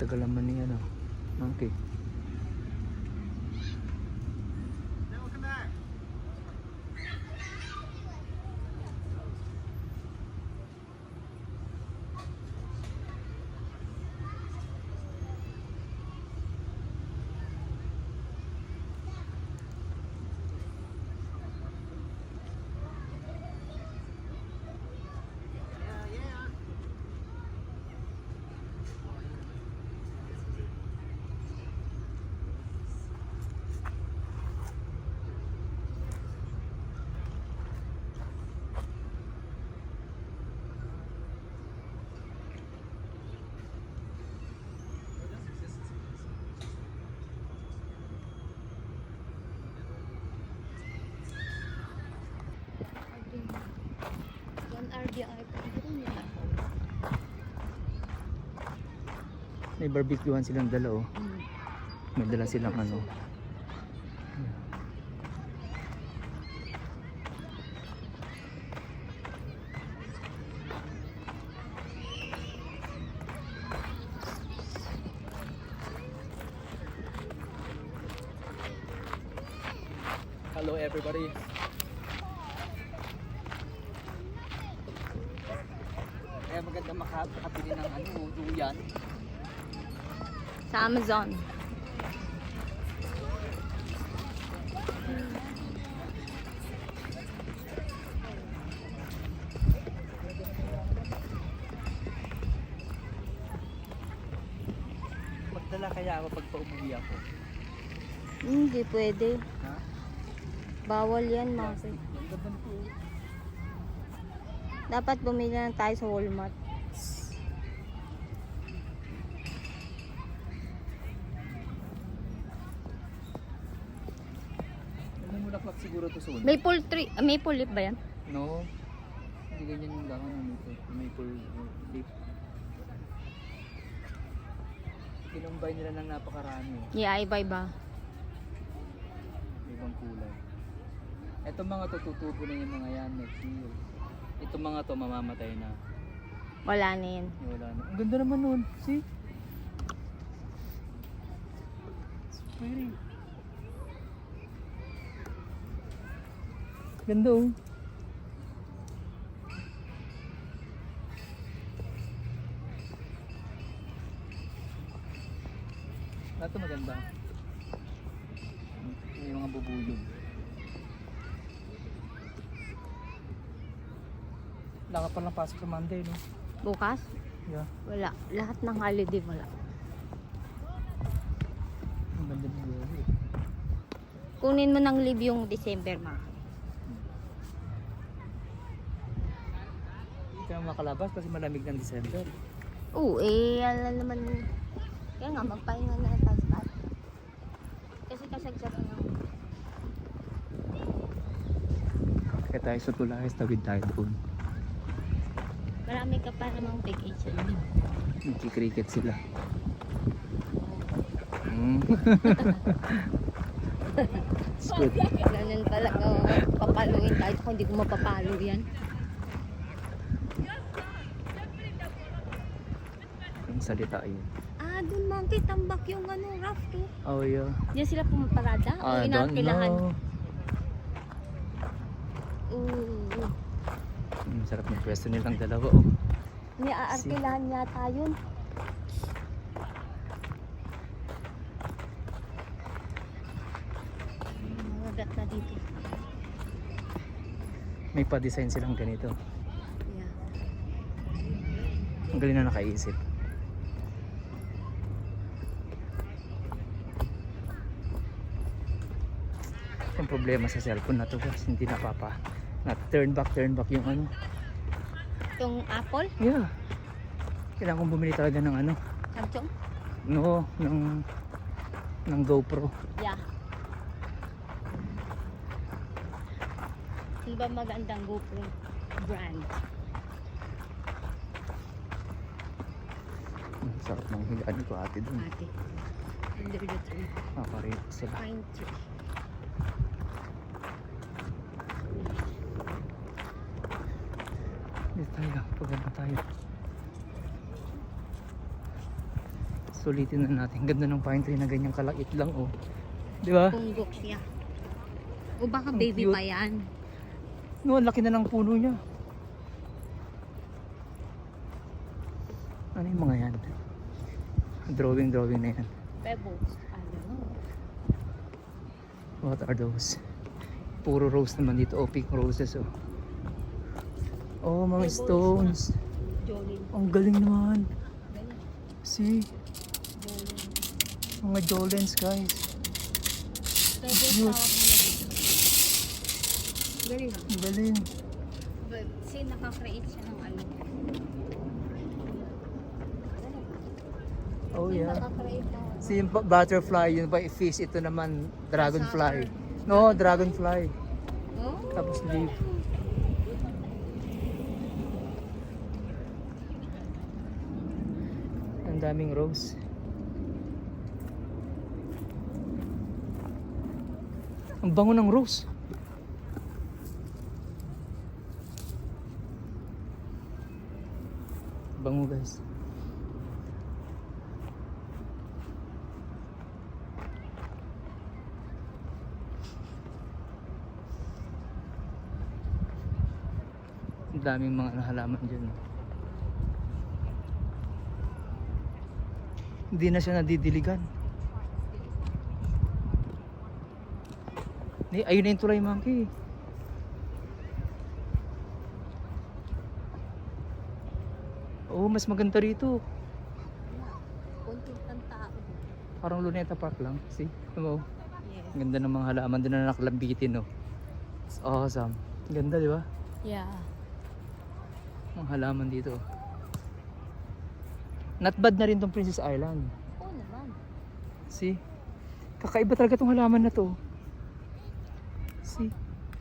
Tagal naman ni ano. Okay. Yan RBI pa rin yan. May barbecuehan silang dala oh. May dala silang ano. Hello everybody. Kaya maganda makabili ng ano, duyan. Sa Amazon. Magdala kaya ako pag pauwi ako. Hindi pwede. Ha? Bawal yan, Maki. Ang ganda nito. Dapat bumili na tayo sa Walmart. May mulaklak siguro to sa Maple tree, maple leaf ba yan? No. Hindi ganyan yung dahon ng maple leaf. Kinumbay nila ng napakarami. Yeah, iba-iba. Ibang kulay. Ito mga to, tutubo na yung mga yan next year. Ito mga to, mamamatay na. Wala na yan. Wala na. Ang ganda naman nun. See? It's pretty. Ganda oh. Lahat to maganda. Yung mga bubuyog. Wala ka palang pasok sa Monday, no? Bukas? Yeah. Wala. Lahat ng holiday wala. Ang ganda ng buhay. Kunin mo ng leave yung December, ma. Hindi ka makalabas kasi malamig ng December. Oo, alam naman. Kaya nga, magpahinga na tayo sa bahay. Kasi kasagsagan ng... Kaya tayo sa Tulahis, tawid tayo doon. Marami ka pa namang vacation. Nagki-cricket sila. It's good. Ganun pala, papaluin tayo. Kung hindi ko mapapalo yan. Yung salita yun. Ah, dun monkey, tambak yung ano, raft eh. Oh yeah. Diyan sila pumaparada? O I don't inarkilahan? know. Oo. Sarap ng pwesto nilang dalawa oh. Niaarkilahan yata yun. Magat na dito. May pa-design silang ganito. Yeah. Ang galing na nakaisip. Yung problema sa cellphone na to guys, hindi napapa na turn back yung ano. Itong Apple? Yeah. Kailangan kong bumili talaga ng ano. Samsung? No, ng GoPro. Yeah. Ano ba magandang GoPro brand? Sarap ng higaan ko ate dun. Ate. Under the tree. Paparito sila. Pine tree. Dito tayo, paganda tayo. Sulitin na natin. Ganda ng pine tree na ganyang kalait lang oh. Di ba? Punggok siya. O baka Ang baby cute. pa yan. No, ang laki na ng puno niya. Ano yung mga yan? Drawing na yan. Pebbles. I don't know. What are those? Puro rose naman dito. Oh, pink roses oh. Oh, mga Pebbles stones. Jolene. Ang galing naman. Galing. See? Jolene. Mga Jolens guys. Pebbles Cute. tawag nila dito. Galing. Ang galing. But, see, nakakreate siya ng ano. Oh yeah. Nakakreate ng See yung butterfly, yun ba fish, ito naman dragonfly. No, dragonfly. Oh. Tapos leaf. Ang daming rose. Ang bango ng rose. Bango guys. Ang daming mga halaman dyan. Hindi na siya nadidiligan. Ayun na yung tulay monkey. Oh, mas maganda rito. Kunting tao. Parang Luneta Park lang. See? Ano? Yes. Ang ganda ng mga halaman. Doon na nakalambitin, no? It's awesome. Ang ganda, di ba? Yeah. Mga halaman dito. Not bad na rin tong Princess Island. Oo naman. See? Kakaiba talaga tong halaman na to. See?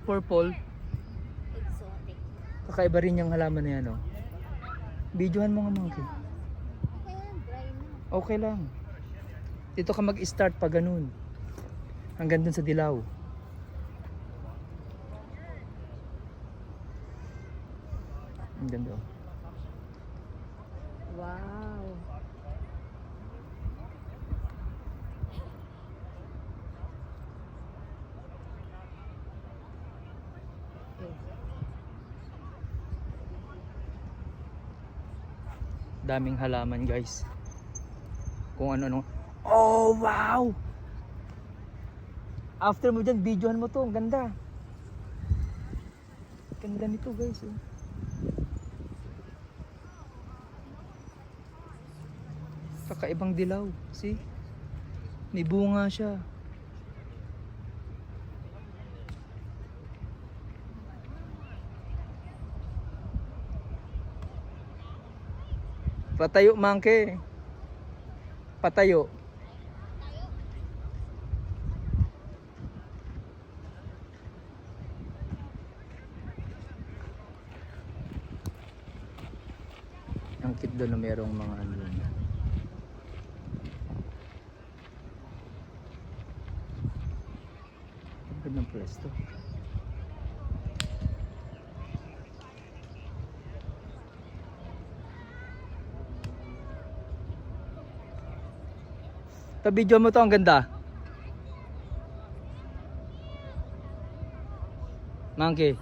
Purple. Exotic. Kakaiba rin yung halaman na yan, no? Videohan mo nga monkey. Okay yan, dry na. Okay lang. Dito ka mag-start pa ganun. Hanggang dun sa dilaw. Ang ganda. Oh. Wow. Daming halaman guys. Kung ano-ano. Oh wow! After mo dyan, videohan mo to. Ang ganda. Ganda nito guys. Oh. Kakaibang dilaw. See? May bunga siya. Patayo monkey. Patayo. Ang cute doon na merong mga ano yun. Ang ganda ng pwesto. Video mo to, ang ganda. Monkey.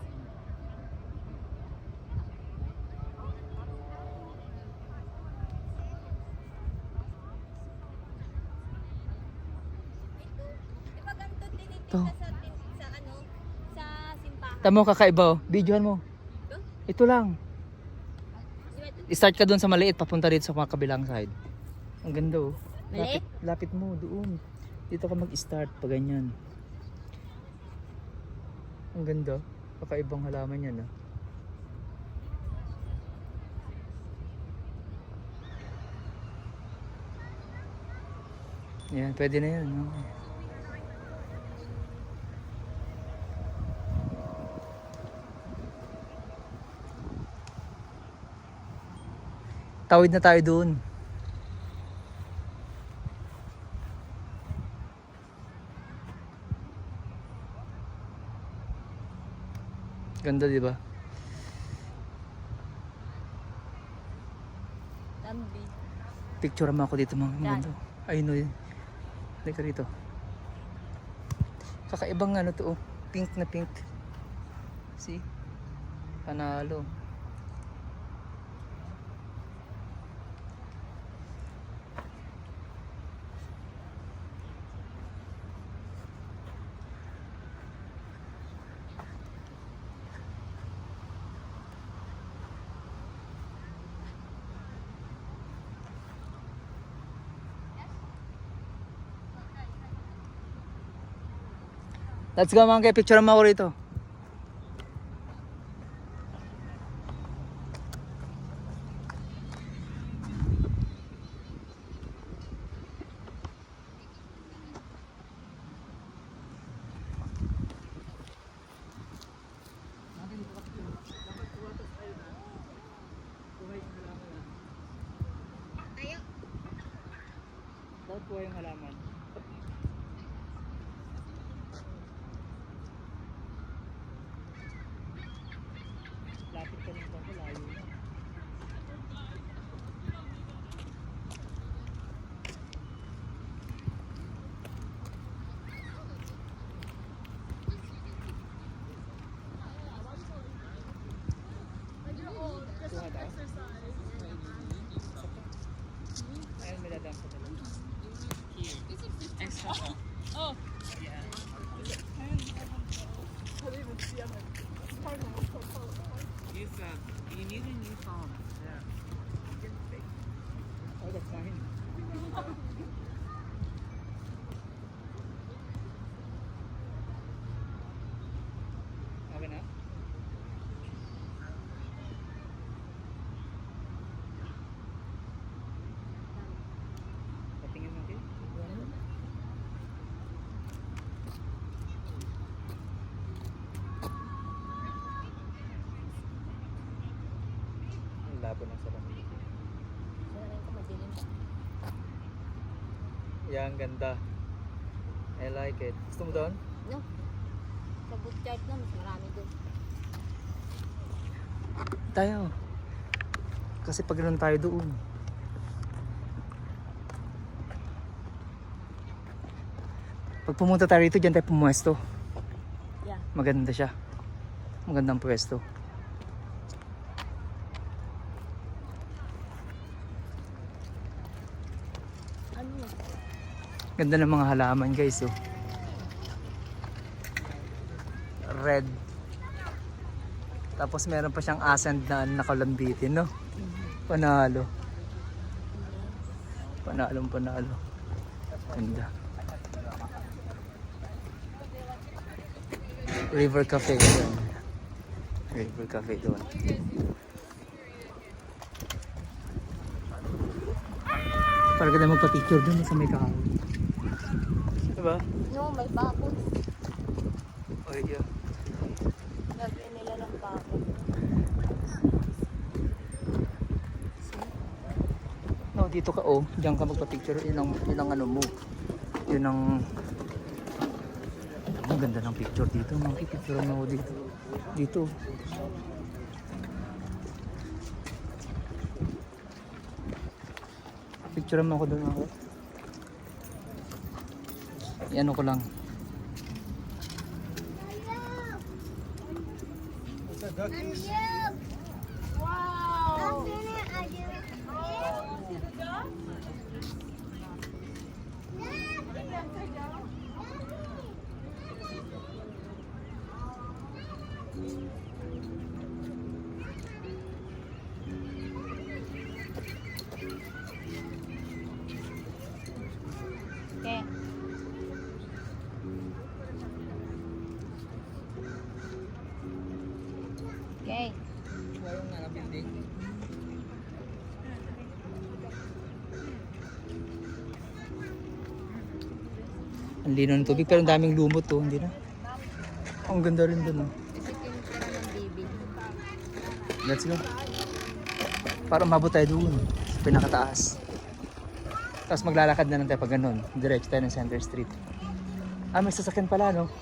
To. Sa ano, sa simbahan. Tamo kakaiba oh. Videohan mo. Ito lang. I-start ka doon sa maliit, papunta dito sa mga kabilang side. Ang ganda oh. Maliit? Lapit mo doon. Dito ka mag-start pa ganyan. Ang ganda. Kakaibang halaman yan ah. Yan, pwede na yan. Oh. Tawid na tayo doon. Ganda, di ba? Tambi. Picture mo ako dito mga Saan? maganda. Ayun no yun. Halika rito. Kakaibang ano to oh. Pink na pink. See? Panalo. Let's go mga kaya picture mo ako rito. Dapat po yung halaman. Lapit ka nito ako, layo na. Kuha daw? Ayun, may dadang sa dalawa. Extra pa. Oh. Yeah. You need a new phone. Yeah. Oh, that's fine. Okay na? Patingin natin. Ang labo ng salamin. Salamin ko madilim. Yeah, ang ganda. I like it. Gusto mo doon? No. Sa bookyard na, mas marami doon. Tayo. Kasi pag ganun tayo doon. Pag pumunta tayo rito, dyan tayo pumuesto. Yeah. Maganda siya. Magandang pwesto. Ano? Ganda ng mga halaman guys oh. Red. Tapos meron pa siyang ascent na nakalambitin no. Panalo. Panalong panalo. Ganda. River Cafe doon. River Cafe doon. Para ka na magpa-picture doon sa may kahoy. Diba? No, may bakod. Okay, yeah. Lagyan nila ng bakod. No, dito ka oh. Diyan ka magpa-picture. Yun ang ano mo. Yun ang... Ang ganda ng picture dito. Makipicture mo ako dito. Dito. Picture mo ako doon ako. Yan ko lang. Wow. Okay. Okay. Yung nga building. Ang lino ng tubig pero ang daming lumot to, hindi na. Ang ganda rin doon oh. Kasi tinitira ng baby. Let's go. Para umabot tayo doon sa pinakataas. Tapos maglalakad na lang tayo pag ganun. Diretso tayo ng Center Street. Ah, may sasakyan pala no?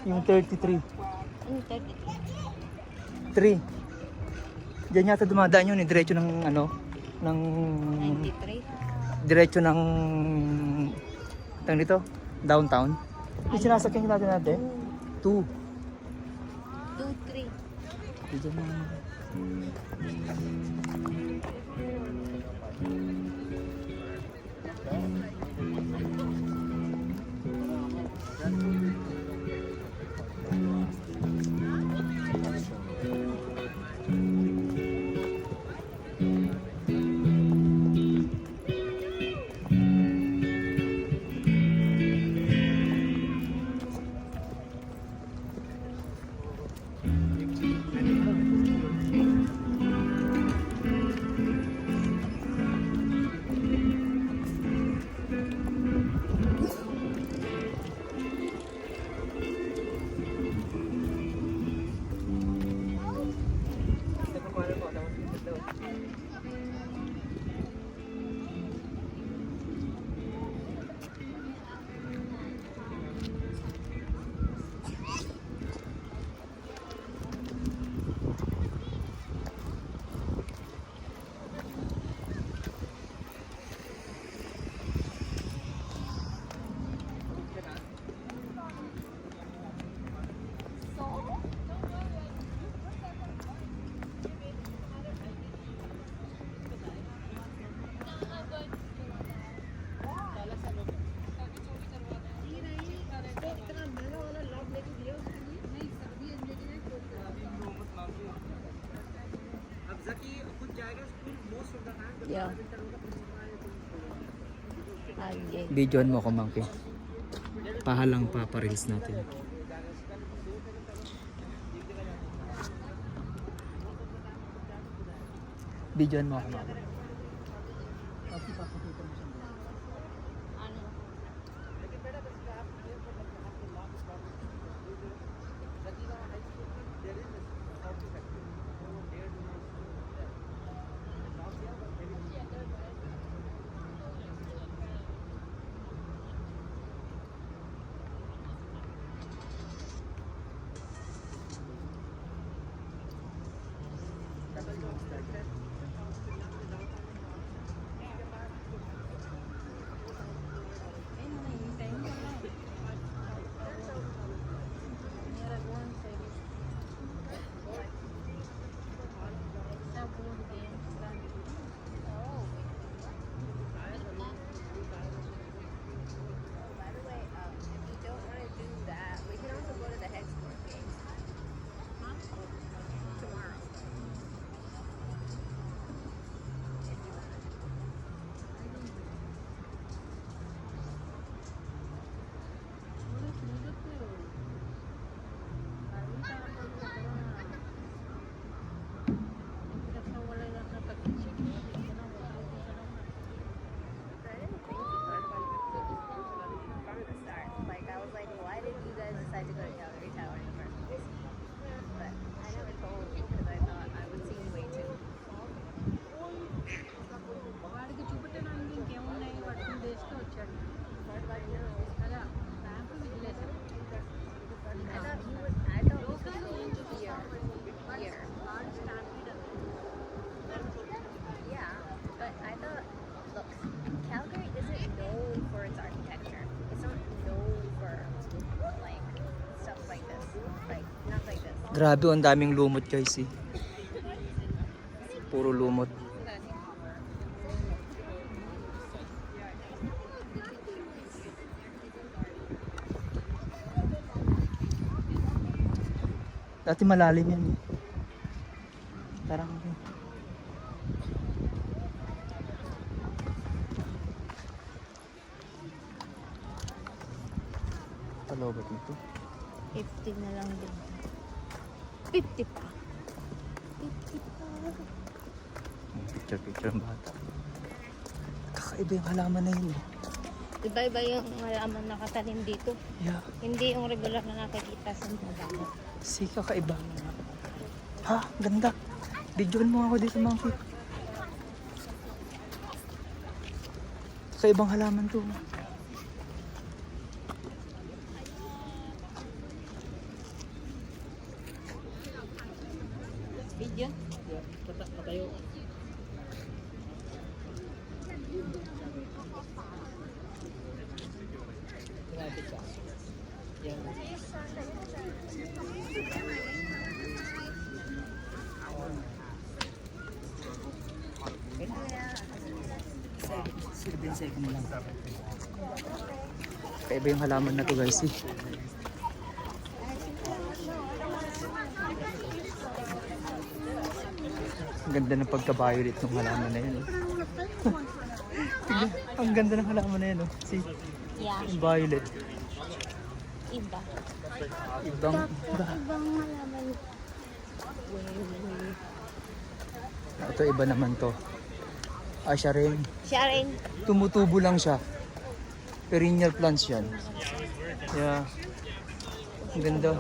Yung 33. Ano, 33? 3. Diyan yata dumadaan yun, diretso ng ano, ng 93. diretso ng dito, downtown. Yung sinasakyan natin 2. 2-3. Dito na. Yeah. Okay. Videoan mo ko, Monkey. Pahalang pa-reels natin. Videoan mo ako, Monkey. Grabe, ang daming lumot guys eh. Puro lumot. Dati malalim yan eh. Parang palobat nito. 50 na lang din. 50 pa. 50 pa. Picture ang bata. Kakaiba yung halaman na yun eh. Iba-iba yung halaman nakatanim dito. Yeah. Hindi yung regular na nakikita sa mga dagat. Si kakaiba. Ha? Ganda. Videoan mo ako dito, Monkey. Kakaibang halaman to. Video? 15 seconds lang. Kaiba yung halaman na to guys eh. Ang ganda ng pagka-violet ng halaman na yun eh. Tignan, ang ganda ng halaman na yun oh. See, Yeah, yung violet. iba. Ibang, Ibang malaman. ito iba naman to. Ah, siya rin. Siya rin. Tumutubo lang siya. Perennial plants yan. Yeah. Ang ganda.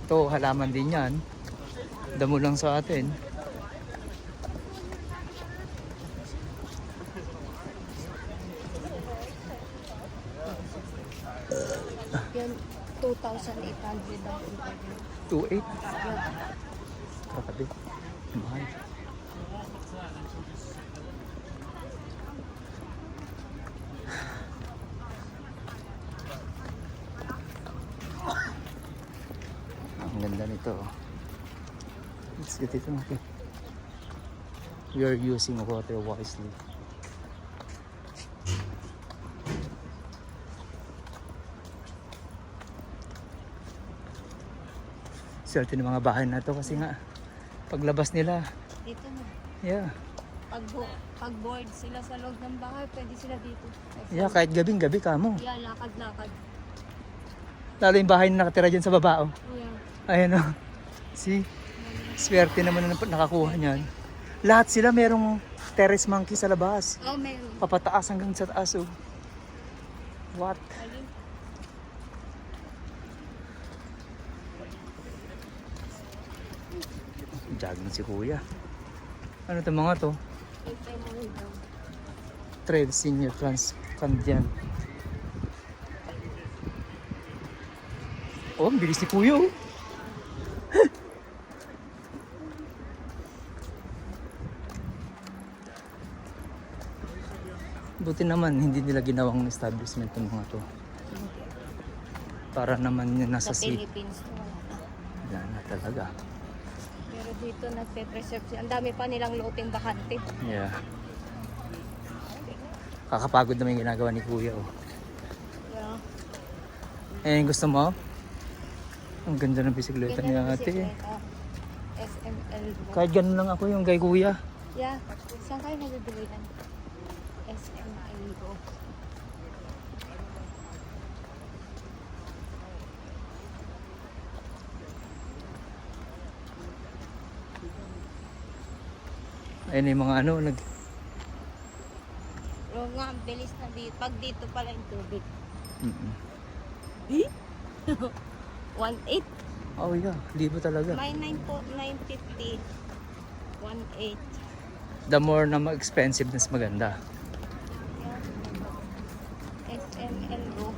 Ito, halaman din yan. Damo lang sa atin. Yan, 2,800 ang iba. 2.8. Kakabi. Mahal. Ang ganda nito. Let's get it natin. We are using water wisely. Swerte ng mga bahay na to kasi nga paglabas nila, Dito na. yeah. Pag bored sila sa loob ng bahay, pwede sila dito. Yeah, kahit gabing-gabi ka mo. Yeah, lakad-lakad. Lalo yung bahay na nakatira dyan sa baba, oh. Yeah. Ayan, oh. See? Swerte naman na nakakuha niyan. Lahat sila merong terrace monkey sa labas. Oh, meron. Papataas hanggang sa taas, oh. What? Ayun. Jogging si kuya. Ano to mga to? Ito mo daw. Trail Senior Transcandian. Oh, ang bilis ni kuya, oh. Buti naman hindi nila ginawang establishment ng mga to. Para naman yun nasa Sa sea. Philippines to, wala na. Wala na talaga. Pero dito nagpe-preserve sila. Ang dami pa nilang loting bakante. Yeah. Kakapagod naman yung ginagawa ni kuya, oh. Yeah. Eh, gusto mo? Ang ganda ng bisikleta ni Ganyan ang ate. bisikleta. SML. Kahit ganun lang ako yung kay kuya. Yeah. Saan kayo nagduduloy lang? SML Go. Ayun yung mga ano, Pero nga, ang bilis na dito. Pag dito pala yung tubig. Mm-mm. 1.8. Oh yeah, libo talaga. May 950. 1.8. The more na expensive, mas maganda. SML Go.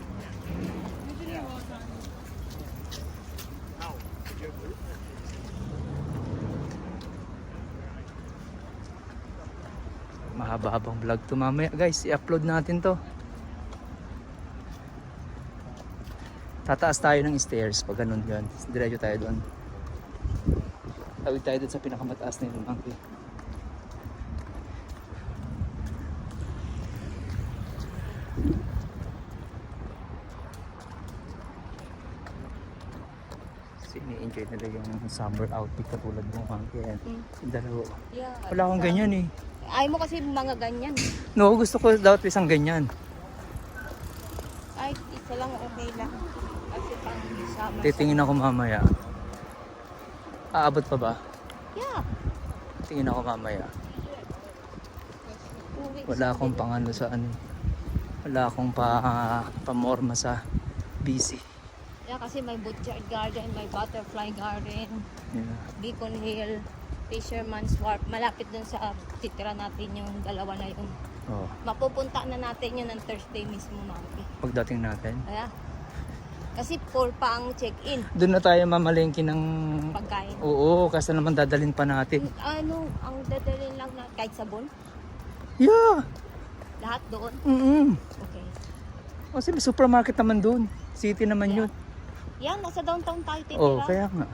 Mahaba-habang vlog to mamaya guys, i-upload natin to. Tataas tayo ng stairs pag ganun yun. Diretso tayo doon. Tawid tayo doon sa pinakamataas na yung monkey. Sini-enjoy nila yung summer outfit katulad mo monkey. Yung dalawa. Yeah. Wala akong ganyan eh. Ayaw mo kasi mga ganyan. No, gusto ko daw isang ganyan. Ay, isa lang okay lang. Kasi pang summer. Titingin ako mamaya. Aabot pa ba? Yeah. Tingin ako mamaya. 2 weeks. Wala akong pangano sa ano. Wala akong pamorma sa busy. Yeah, kasi may Butchart Garden, may Butterfly Garden, Yeah. Beacon Hill, Fisherman's Wharf. Malapit dun sa titira natin yung dalawa na yun. Oh, Mapupunta na natin yun ng Thursday mismo, mami. pagdating natin. Kaya, kasi 4 pa ang check-in, Doon na tayo mamalengke ng... pagkain. Oo, kasi naman dadalhin pa natin. Ano, ang dadalhin lang na kahit sabon? Yeah! Lahat doon? Mm-mm. Okay. Kasi may supermarket naman doon. City naman yun. Yan, nasa downtown tayo titira. Oo, kaya nga.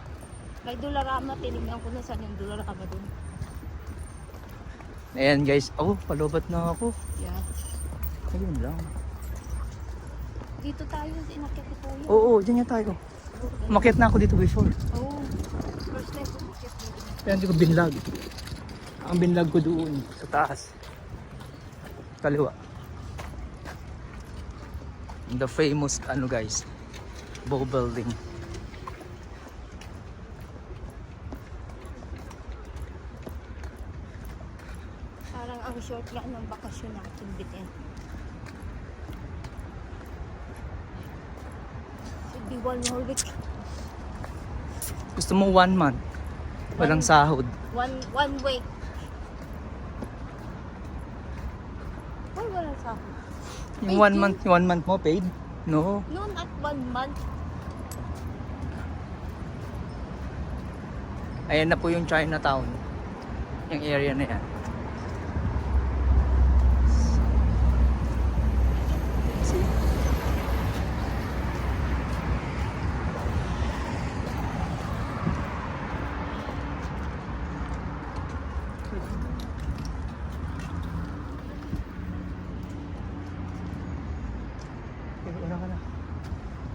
May Dollarama, tinignan ko na saan yung Dollarama doon. Ayan guys. Oh, palubat na ako. Yeah. Ayun lang. Dito tayo, inakit ko tayo. Oo, dyan nga tayo. Umakyat na ako dito before. Oo. First time ko umakyat dito. Kaya hindi ko binlag. Ang binlag ko doon sa taas. Kaliwa. The famous ano guys, Bow Building. Parang ang short lang ng bakasyon natin bitin. Should be 1 more week. Gusto mo 1 month? Walang sahod. One week. Why walang sahod? Yung 1 month mo paid? No. No, not 1 month. Ayan na po yung Chinatown. Yung area na yan. See?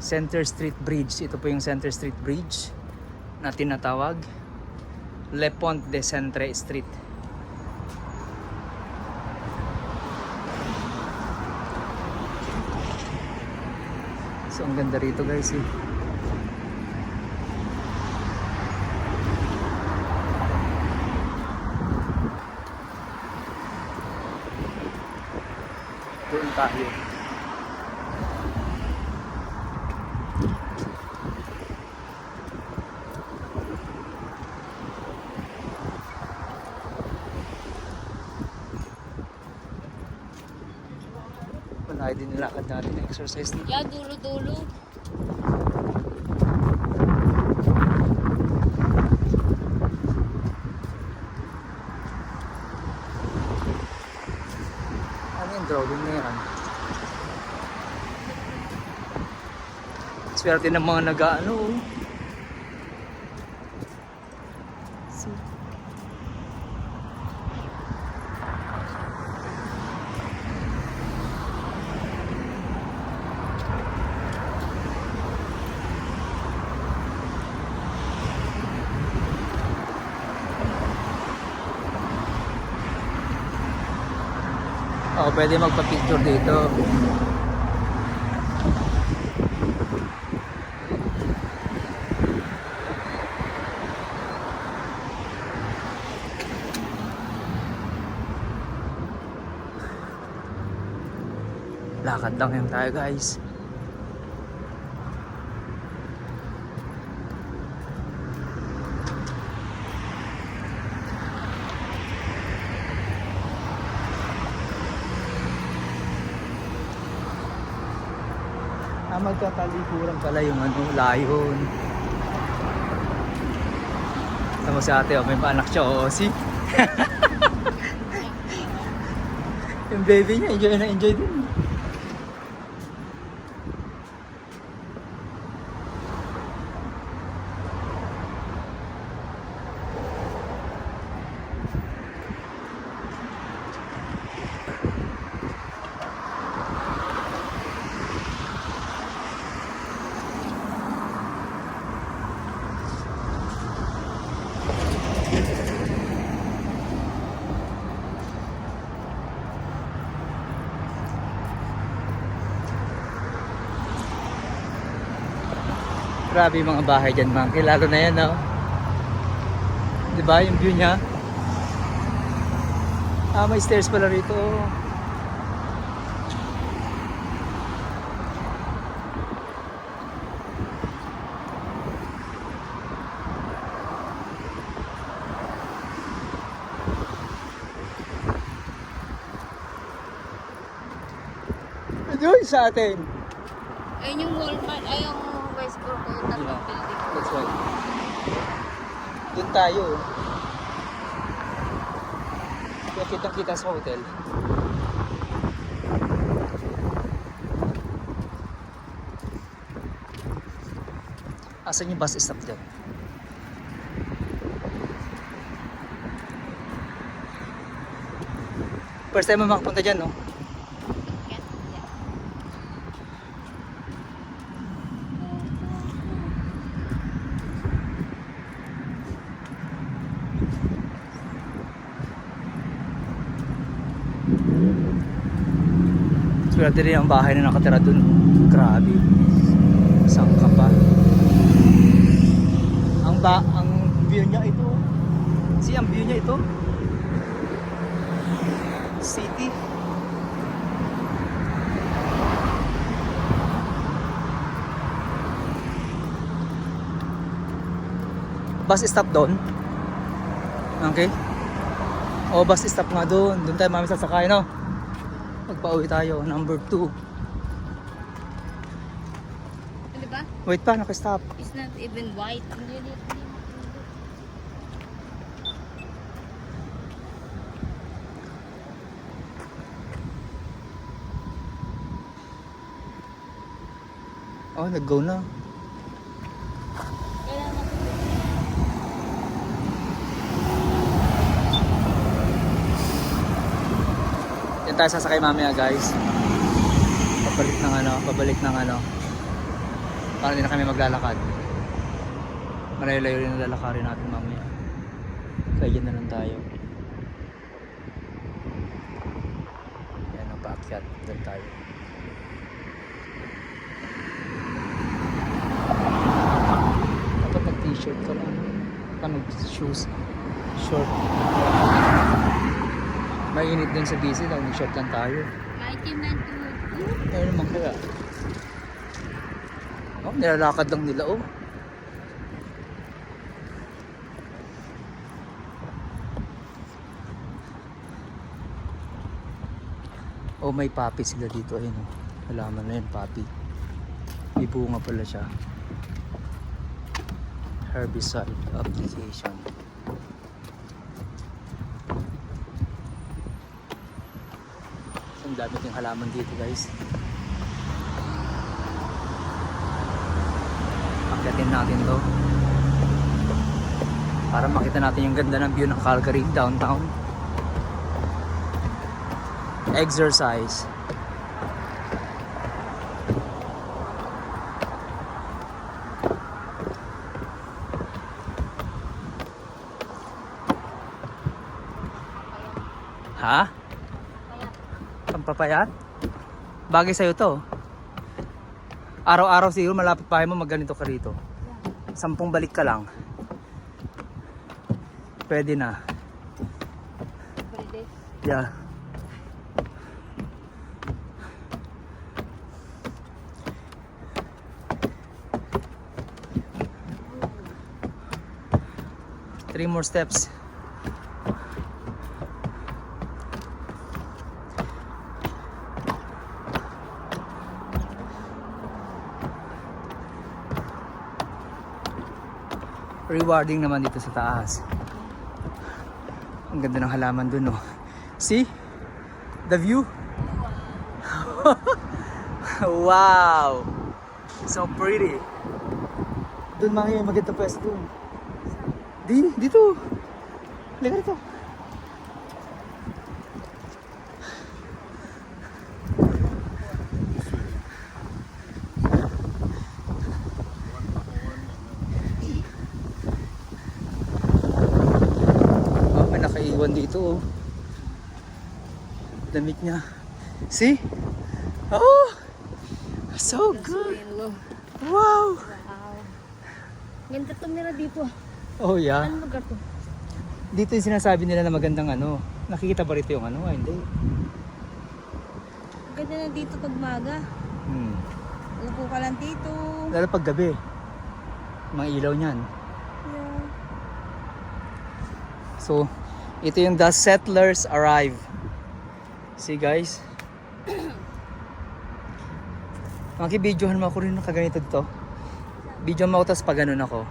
Center Street Bridge. Ito po yung Center Street Bridge na tinatawag Le Pont de Centre Street. So ang ganda rito guys eh. Doon tayo. Wala din nilakad natin na exercise na. Yeah, dulo-dulo. Ano yung drawing na yan? Swerte ng mga nag-ano. Oh, pwede magpa-picture dito. Lakad lang yan tayo guys. Magkatalikuran pala yung ano, layon. Tama si ate, oh, may anak siya, oh, see? Yung baby niya, enjoy na enjoy din. Grabe yung mga bahay dyan, Monkey. Lalo na yan, no? Diba yung view niya? Ah, may stairs pala rito. Doon sa atin. Ayun yung Walmart, ay yung Westbrook, yung tatlong building. That's right. Doon tayo. Kaya kitang-kita sa hotel. Asan yung bus stop dyan? First time mo makapunta dyan, no? Yes. Yeah. Swerte rin ang bahay na nakatira dun. Grabe. Saan ka pa? Ang view niya ito. See, ang view niya ito. City. Bus stop doon. Okay. O bus stop nga doon. Doon tayo mami sasakay, no? Pagpa-uwi tayo, number 2. Di ba? Wait pa, naka-stop. It's not even white. Hindi. Oh, nag-go na. Kailangan Yan tayo sasakay mamaya, guys. Pabalik ng ano. Para hindi na kami maglalakad. Malayo-layo rin ang lalakarin natin mamaya. Kaya dyan na lang tayo. Yan ang paakyat. Dyan tayo. Dapat nag-t-shirt ka lang. Nag-shoes. Short. Mainit din sa busy lang. Nag-short lang tayo. mighty man to Ano naman kaya? Oh, nilalakad lang nila, oh. Oh, may papi sila dito. Ayun, oh. Halaman na yun, papi. May bunga pala siya. Herbicide application. Ang dami ng halaman dito, guys. Akyatin natin to para makita natin yung ganda ng view ng Calgary downtown. Exercise. Ha? Pampapayat? Bagay sa'yo to. Araw-araw siguro malapit pa mo magganito ka rito. 10 balik ka lang. Pwede na. Pwede. Yeah. Three more steps. Rewarding naman dito sa taas. Ang ganda ng halaman dun, no? See? The view? Wow! So pretty. Dun mga maganda pwesto dun. Dito. Halika dito. Nakaiwan dito, oh. Damit niya. See? Oh! So good! Wow! Wow. Ganda tumira dito. Oh yeah. Ano lugar to? Dito yung sinasabi nila na magandang ano. Nakikita ba rito yung ano? Ah, hindi. Ganda na dito pag maga. Upo ka lang dito. Lalo pag gabi. Mga ilaw niyan. Yeah. So, ito yung The Settlers Arrive. See guys? Makibidyohan mo ako rin ng kaganito dito. Video mo ako tapos pag ganun ako.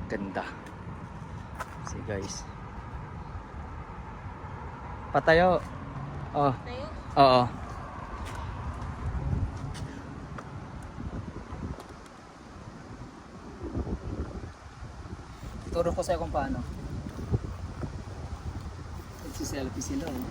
Ganda. See guys. Patayo. Oh. Tayo? Oo. Turo ko sa'yo kung paano. Nagsiselfie sila oh.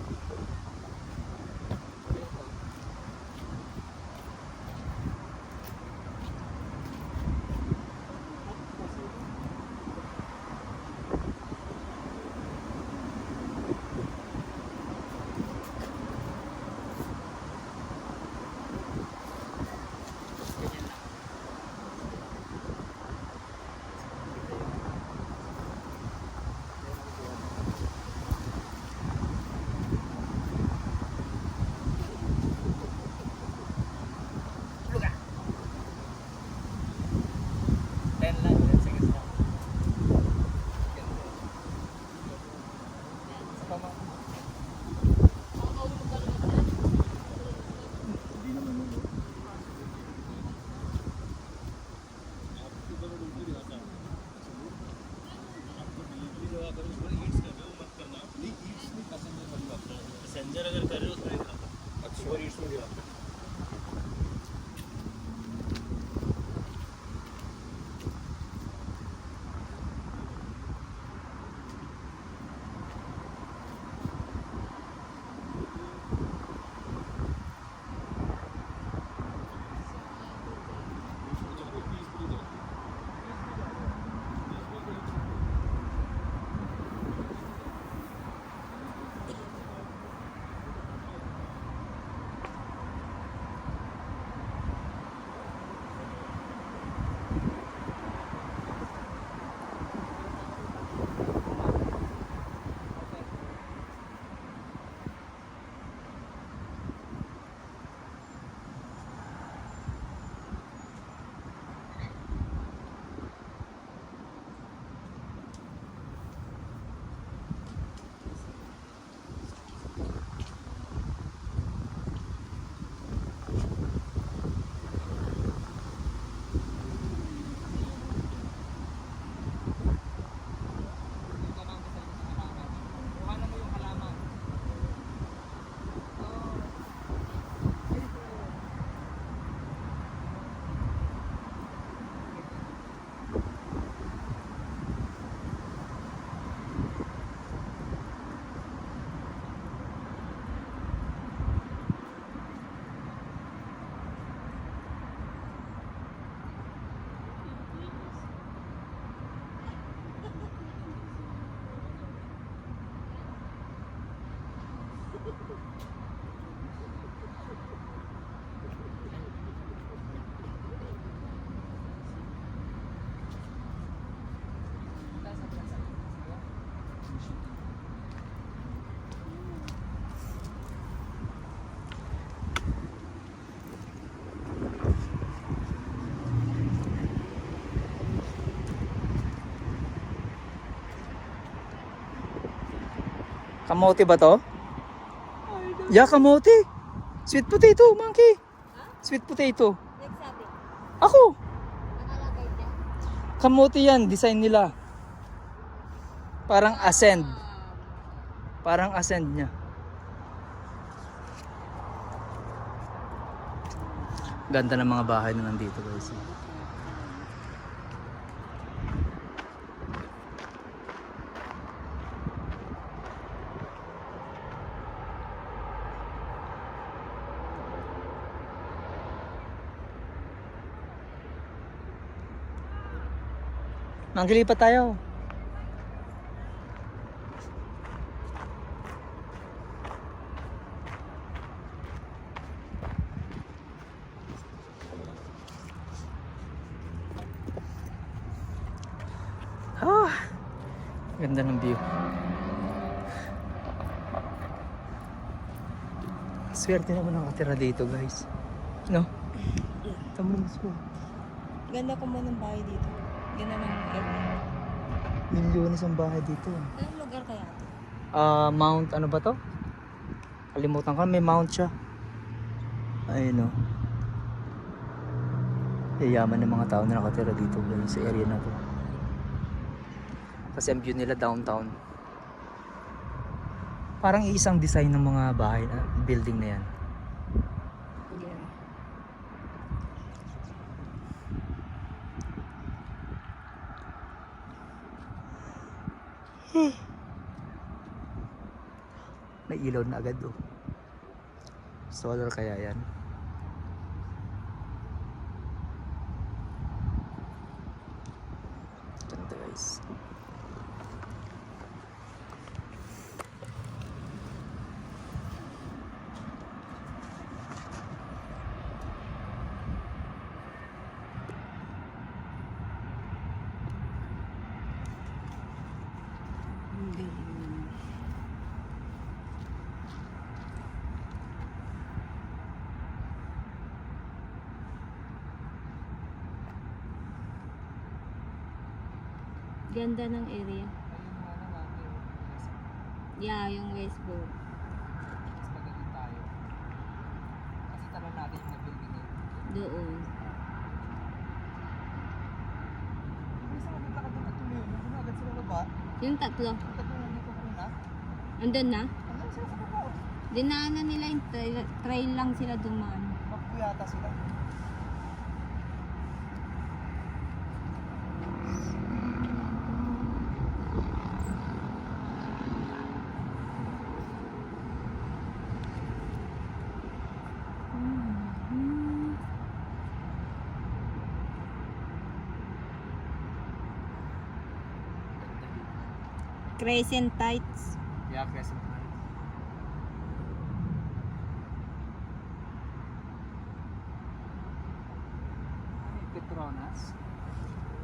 Kamote ba to? Yeah, kamote. Sweet potato, monkey. Sweet potato. Nagsabi. Ako. Nakalagay dyan. Kamote yan, design nila. Parang ascend. Parang ascend niya. Ganda ng mga bahay na nandito guys. Manggilipat tayo. Ah, ganda ng view. Swerte naman nakatira dito guys. No? Tamulis ko. Ganda ko mo ng bahay dito. Ganda ng area. Milyones ang bahay dito. Anong lugar kaya ito? Mount ano ba to? Kalimutan ko, may mount siya. Ayun o. Yayaman ng mga tao na nakatira dito guys, sa area na to. Kasi ang view nila downtown. Parang isang design ng mga bahay na building na yan. May ilaw na agad oh. Solar kaya yan. Ganda guys. Ganda ng area. Yeah, yung Westboro. Kasi tanong natin yung building eh. Doon. Agad sila baba. Yung tatlo. Tatlo nandito ko na. Andun na? Ano sila sa baba? Dinaanan nila yung trail lang sila dumaan. Makpo yata sila. Crescent Tights. Yeah, Crescent Heights. Petronas.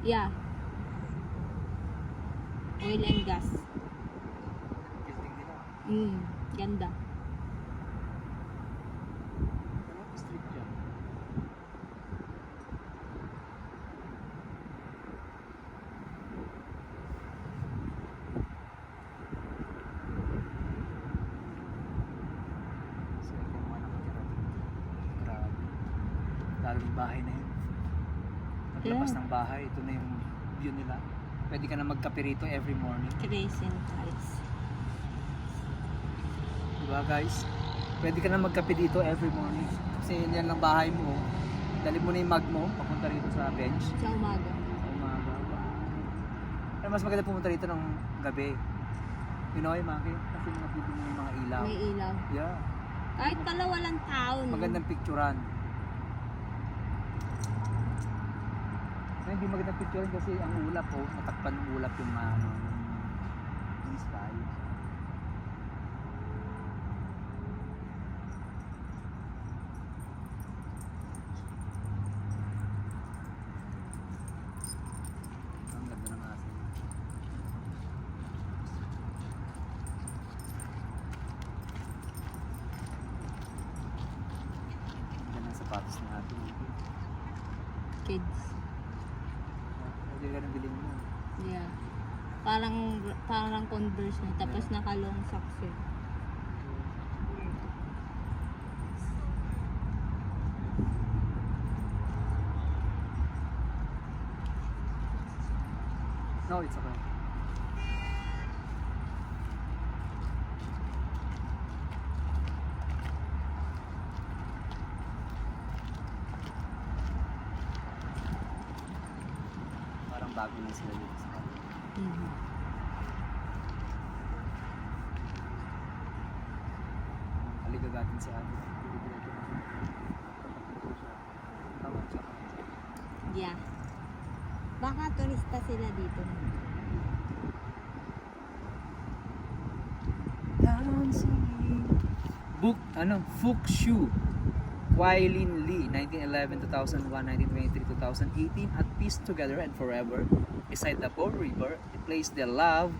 Yeah. Oil and gas. Building nila. Ganda. Ano street dyan? So, ito mga nakatira dito. Grabe. Lalong bahay na yun. Paglabas Yeah. ng bahay, ito na yung view nila. Pwede ka na magkape rito every morning. Crescent Tights. Diba guys? Pwede ka na magkape dito every morning. Kasi yan lang bahay mo. Dali mo na yung mug mo, papunta rito sa bench. Sa umaga. Sa umaga. Pero mas maganda pumunta rito ng gabi. You know, Maki? Kasi nakikita mo yung mga ilaw. May ilaw. Yeah. Kahit pala walang tao. No? Magandang picturean. Na hindi magandang picturean kasi ang ulap oh, natakpan ng ulap yung yung sky. Ang ganda ng asin. Ang ganda ng sapatos ng atin. Kids. Pwede ka nang bilhin mo. Yeah. Parang Converse na. Tapos naka-long socks yun. No, it's okay. Parang bago na sila dito sa kanila. Aligagatin si Ate. Tama siya. Yeah. Baka turista sila dito. Fuxu Kwai Lin Lee, 1911, 2001, 1923, 2018 at Peace Together and Forever beside the Bo River. It plays the love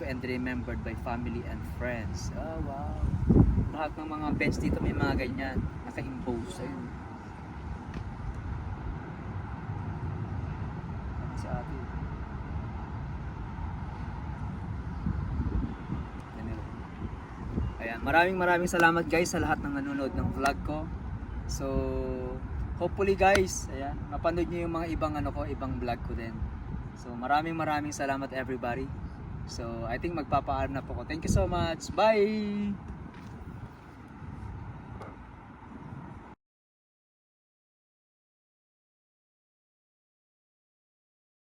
and remembered by family and friends. Oh wow. Lahat ng mga bench dito may mga ganyan, naka-impose. Ayun. Si Ate. Ayan, maraming salamat guys sa lahat ng nanonood ng vlog ko. So, hopefully guys, ayan, mapanood niyo yung mga ibang ibang vlog ko din. So, maraming salamat everybody. So, I think magpapaalam na po ko. Thank you so much. Bye!